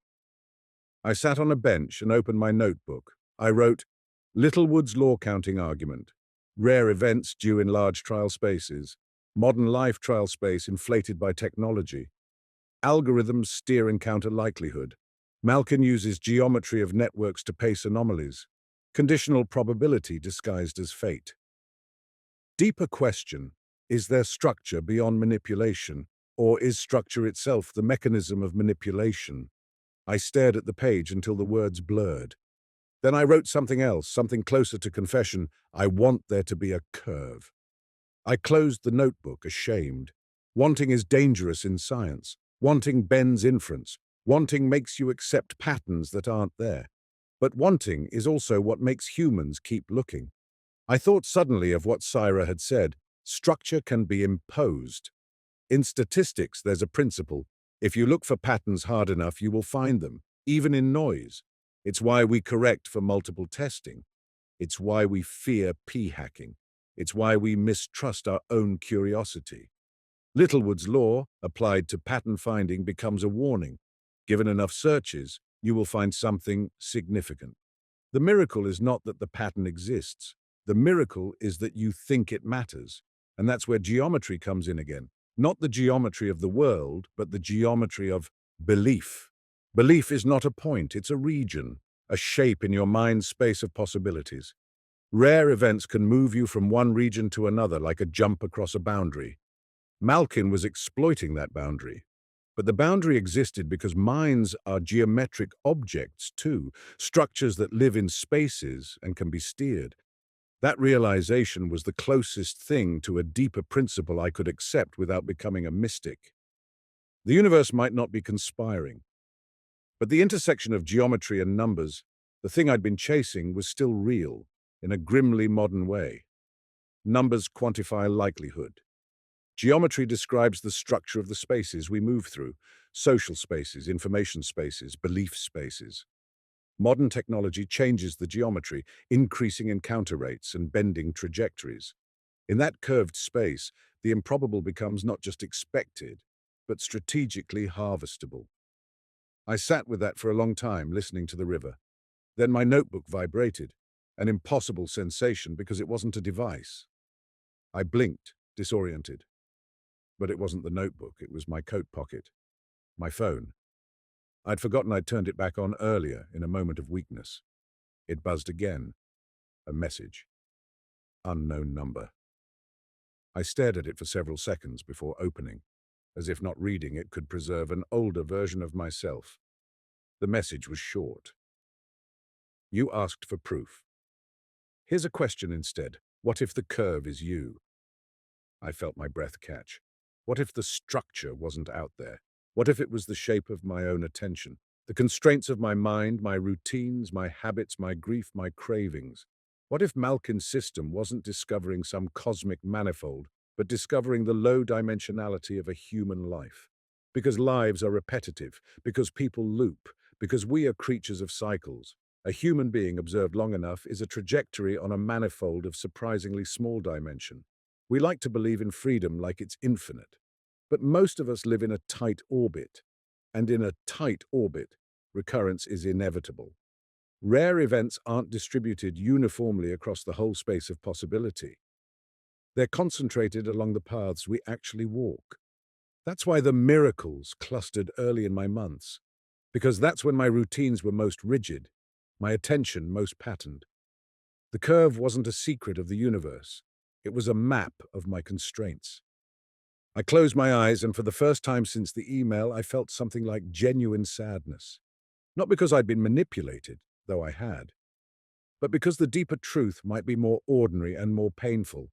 I sat on a bench and opened my notebook. I wrote, Littlewood's law counting argument. Rare events due in large trial spaces. Modern life trial space inflated by technology. Algorithms steer and counter likelihood. Malkin uses geometry of networks to pace anomalies. Conditional probability disguised as fate. Deeper question, is there structure beyond manipulation, or is structure itself the mechanism of manipulation? I stared at the page until the words blurred. Then I wrote something else, something closer to confession. I want there to be a curve. I closed the notebook, ashamed. Wanting is dangerous in science. Wanting bends inference. Wanting makes you accept patterns that aren't there. But wanting is also what makes humans keep looking. I thought suddenly of what Syra had said. Structure can be imposed. In statistics, there's a principle. If you look for patterns hard enough, you will find them, even in noise. It's why we correct for multiple testing. It's why we fear p-hacking. It's why we mistrust our own curiosity. Littlewood's law, applied to pattern finding, becomes a warning. Given enough searches, you will find something significant. The miracle is not that the pattern exists. The miracle is that you think it matters. And that's where geometry comes in again. Not the geometry of the world, but the geometry of belief. Belief is not a point, it's a region, a shape in your mind's space of possibilities. Rare events can move you from one region to another like a jump across a boundary. Malkin was exploiting that boundary. But the boundary existed because minds are geometric objects too, structures that live in spaces and can be steered. That realization was the closest thing to a deeper principle I could accept without becoming a mystic. The universe might not be conspiring, but the intersection of geometry and numbers, the thing I'd been chasing, was still real, in a grimly modern way. Numbers quantify likelihood. Geometry describes the structure of the spaces we move through: social spaces, information spaces, belief spaces. Modern technology changes the geometry, increasing encounter rates and bending trajectories. In that curved space, the improbable becomes not just expected, but strategically harvestable. I sat with that for a long time, listening to the river. Then my notebook vibrated, an impossible sensation because it wasn't a device. I blinked, disoriented. But it wasn't the notebook, it was my coat pocket, my phone. I'd forgotten I'd turned it back on earlier in a moment of weakness. It buzzed again. A message. Unknown number. I stared at it for several seconds before opening, as if not reading it could preserve an older version of myself. The message was short. You asked for proof. Here's a question instead. What if the curve is you? I felt my breath catch. What if the structure wasn't out there? What if it was the shape of my own attention? The constraints of my mind, my routines, my habits, my grief, my cravings. What if Malkin's system wasn't discovering some cosmic manifold, but discovering the low dimensionality of a human life? Because lives are repetitive, because people loop, because we are creatures of cycles. A human being observed long enough is a trajectory on a manifold of surprisingly small dimension. We like to believe in freedom like it's infinite. But most of us live in a tight orbit, and in a tight orbit, recurrence is inevitable. Rare events aren't distributed uniformly across the whole space of possibility. They're concentrated along the paths we actually walk. That's why the miracles clustered early in my months, because that's when my routines were most rigid, my attention most patterned. The curve wasn't a secret of the universe. It was a map of my constraints. I closed my eyes, and for the first time since the email, I felt something like genuine sadness. Not because I'd been manipulated, though I had, but because the deeper truth might be more ordinary and more painful.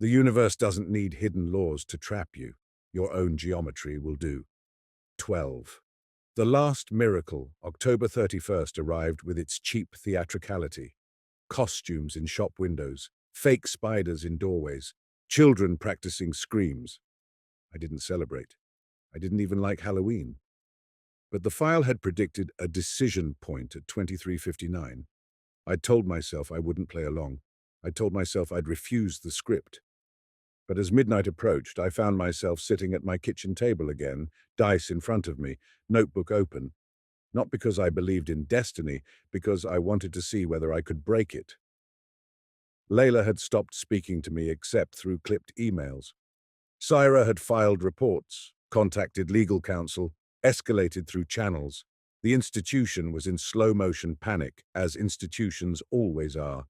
The universe doesn't need hidden laws to trap you. Your own geometry will do. 12. The last miracle, October 31st, arrived with its cheap theatricality. Costumes in shop windows, fake spiders in doorways, children practicing screams. I didn't celebrate. I didn't even like Halloween. But the file had predicted a decision point at 23:59. I'd told myself I wouldn't play along. I'd told myself I'd refuse the script. But as midnight approached, I found myself sitting at my kitchen table again, dice in front of me, notebook open. Not because I believed in destiny, because I wanted to see whether I could break it. Layla had stopped speaking to me except through clipped emails. Syra had filed reports, contacted legal counsel, escalated through channels. The institution was in slow-motion panic, as institutions always are.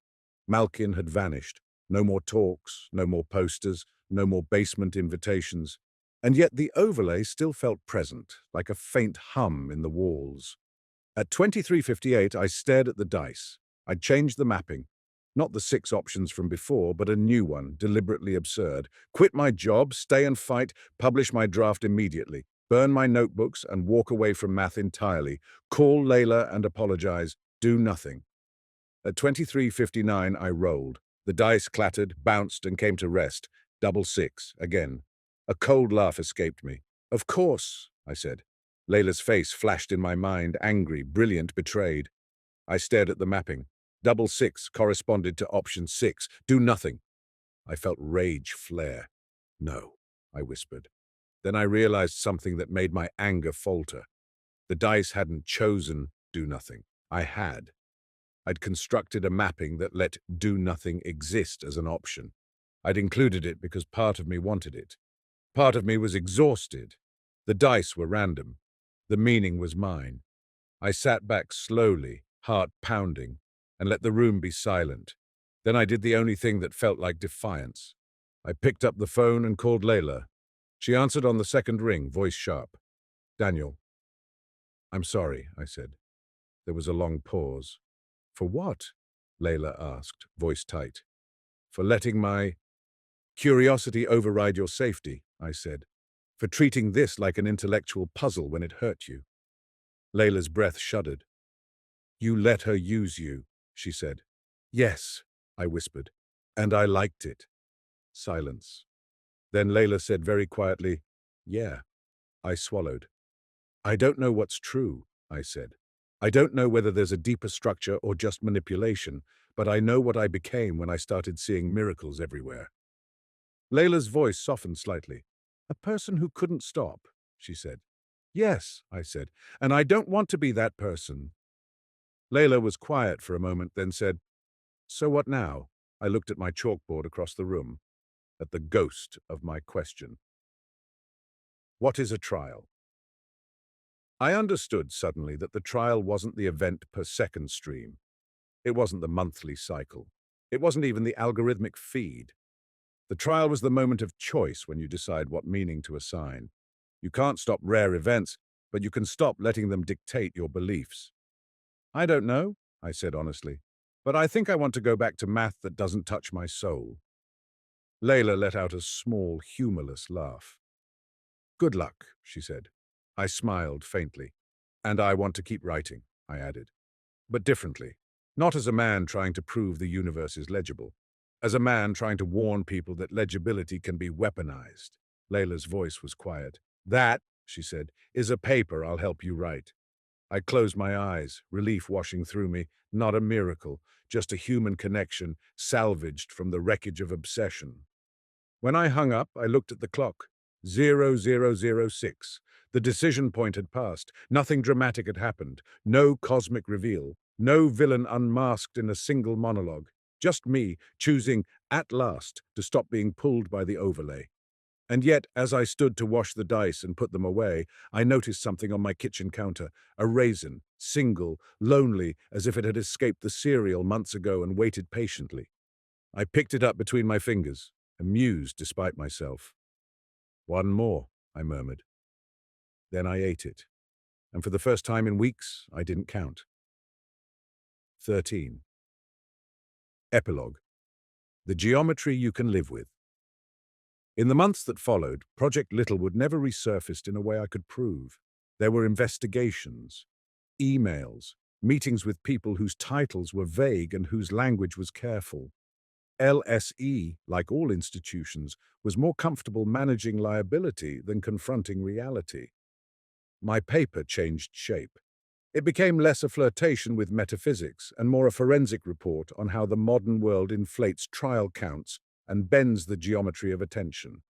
Malkin had vanished. No more talks, no more posters, no more basement invitations. And yet the overlay still felt present, like a faint hum in the walls. At 23:58, I stared at the dice. I'd changed the mapping. Not the 6 options from before, but a new one, deliberately absurd. Quit my job, stay and fight, publish my draft immediately, burn my notebooks and walk away from math entirely, call Layla and apologize, do nothing. At 23:59, I rolled. The dice clattered, bounced, and came to rest. Double 6, again. A cold laugh escaped me. Of course, I said. Layla's face flashed in my mind, angry, brilliant, betrayed. I stared at the mapping. Double 6 corresponded to option 6, do nothing. I felt rage flare. No, I whispered. Then I realized something that made my anger falter. The dice hadn't chosen do nothing. I had. I'd constructed a mapping that let do nothing exist as an option. I'd included it because part of me wanted it. Part of me was exhausted. The dice were random. The meaning was mine. I sat back slowly, heart pounding, and let the room be silent. Then I did the only thing that felt like defiance. I picked up the phone and called Layla. She answered on the second ring, voice sharp. Daniel. I'm sorry, I said. There was a long pause. For what? Layla asked, voice tight. For letting my curiosity override your safety, I said. For treating this like an intellectual puzzle when it hurt you. Layla's breath shuddered. You let her use you, she said. Yes, I whispered, and I liked it. Silence. Then Layla said very quietly, yeah. I swallowed. I don't know what's true, I said. I don't know whether there's a deeper structure or just manipulation, but I know what I became when I started seeing miracles everywhere. Layla's voice softened slightly. A person who couldn't stop, she said. Yes, I said, and I don't want to be that person. Layla was quiet for a moment, then said, so what now? I looked at my chalkboard across the room, at the ghost of my question. What is a trial? I understood suddenly that the trial wasn't the event per second stream. It wasn't the monthly cycle. It wasn't even the algorithmic feed. The trial was the moment of choice when you decide what meaning to assign. You can't stop rare events, but you can stop letting them dictate your beliefs. I don't know, I said honestly, but I think I want to go back to math that doesn't touch my soul. Layla let out a small, humorless laugh. Good luck, she said. I smiled faintly. And I want to keep writing, I added. But differently. Not as a man trying to prove the universe is legible. As a man trying to warn people that legibility can be weaponized. Layla's voice was quiet. That, she said, is a paper I'll help you write. I closed my eyes, relief washing through me. Not a miracle, just a human connection salvaged from the wreckage of obsession. When I hung up, I looked at the clock. 0006. The decision point had passed. Nothing dramatic had happened. No cosmic reveal. No villain unmasked in a single monologue. Just me choosing, at last, to stop being pulled by the overlay. And yet, as I stood to wash the dice and put them away, I noticed something on my kitchen counter. A raisin, single, lonely, as if it had escaped the cereal months ago and waited patiently. I picked it up between my fingers, amused despite myself. One more, I murmured. Then I ate it, and for the first time in weeks, I didn't count. 13. Epilogue. The geometry you can live with. In the months that followed, Project Littlewood never resurfaced in a way I could prove. There were investigations, emails, meetings with people whose titles were vague and whose language was careful. LSE, like all institutions, was more comfortable managing liability than confronting reality. My paper changed shape. It became less a flirtation with metaphysics and more a forensic report on how the modern world inflates trial counts and bends the geometry of attention.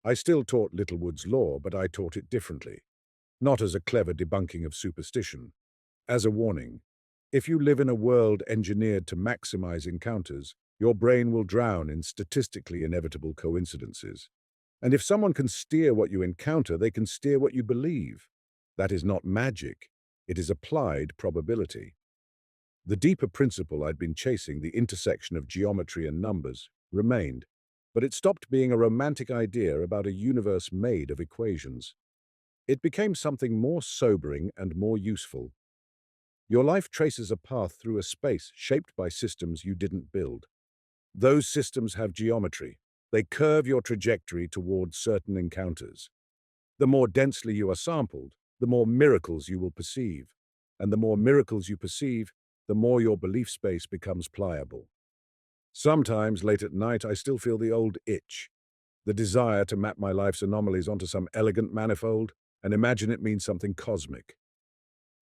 I still taught Littlewood's law, but I taught it differently. Not as a clever debunking of superstition. As a warning. If you live in a world engineered to maximize encounters, Your brain will drown in statistically inevitable coincidences. And if someone can steer what you encounter, they can steer what you believe. That is not magic. It is applied probability. The deeper principle I'd been chasing, the intersection of geometry and numbers, remained, but it stopped being a romantic idea about a universe made of equations. It became something more sobering and more useful. Your life traces a path through a space shaped by systems you didn't build. Those systems have geometry. They curve your trajectory towards certain encounters. The more densely you are sampled, the more miracles you will perceive. And the more miracles you perceive, the more your belief space becomes pliable. Sometimes, late at night, I still feel the old itch, the desire to map my life's anomalies onto some elegant manifold and imagine it means something cosmic.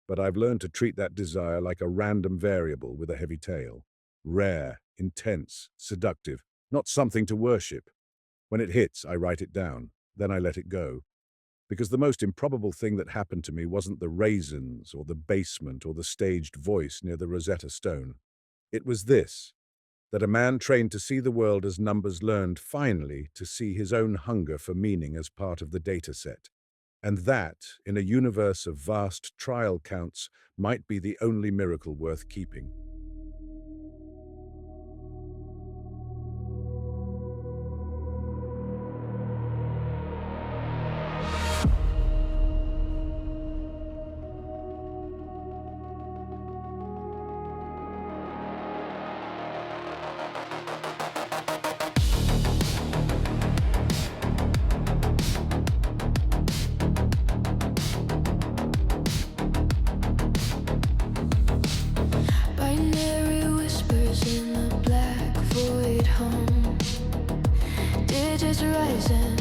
But I've learned to treat that desire like a random variable with a heavy tail. Rare, intense, seductive, not something to worship. When it hits, I write it down, then I let it go. Because the most improbable thing that happened to me wasn't the raisins or the basement or the staged voice near the Rosetta Stone. It was this, that a man trained to see the world as numbers learned finally to see his own hunger for meaning as part of the data set. And that, in a universe of vast trial counts, might be the only miracle worth keeping. Binary whispers in the black void home. Digits rising,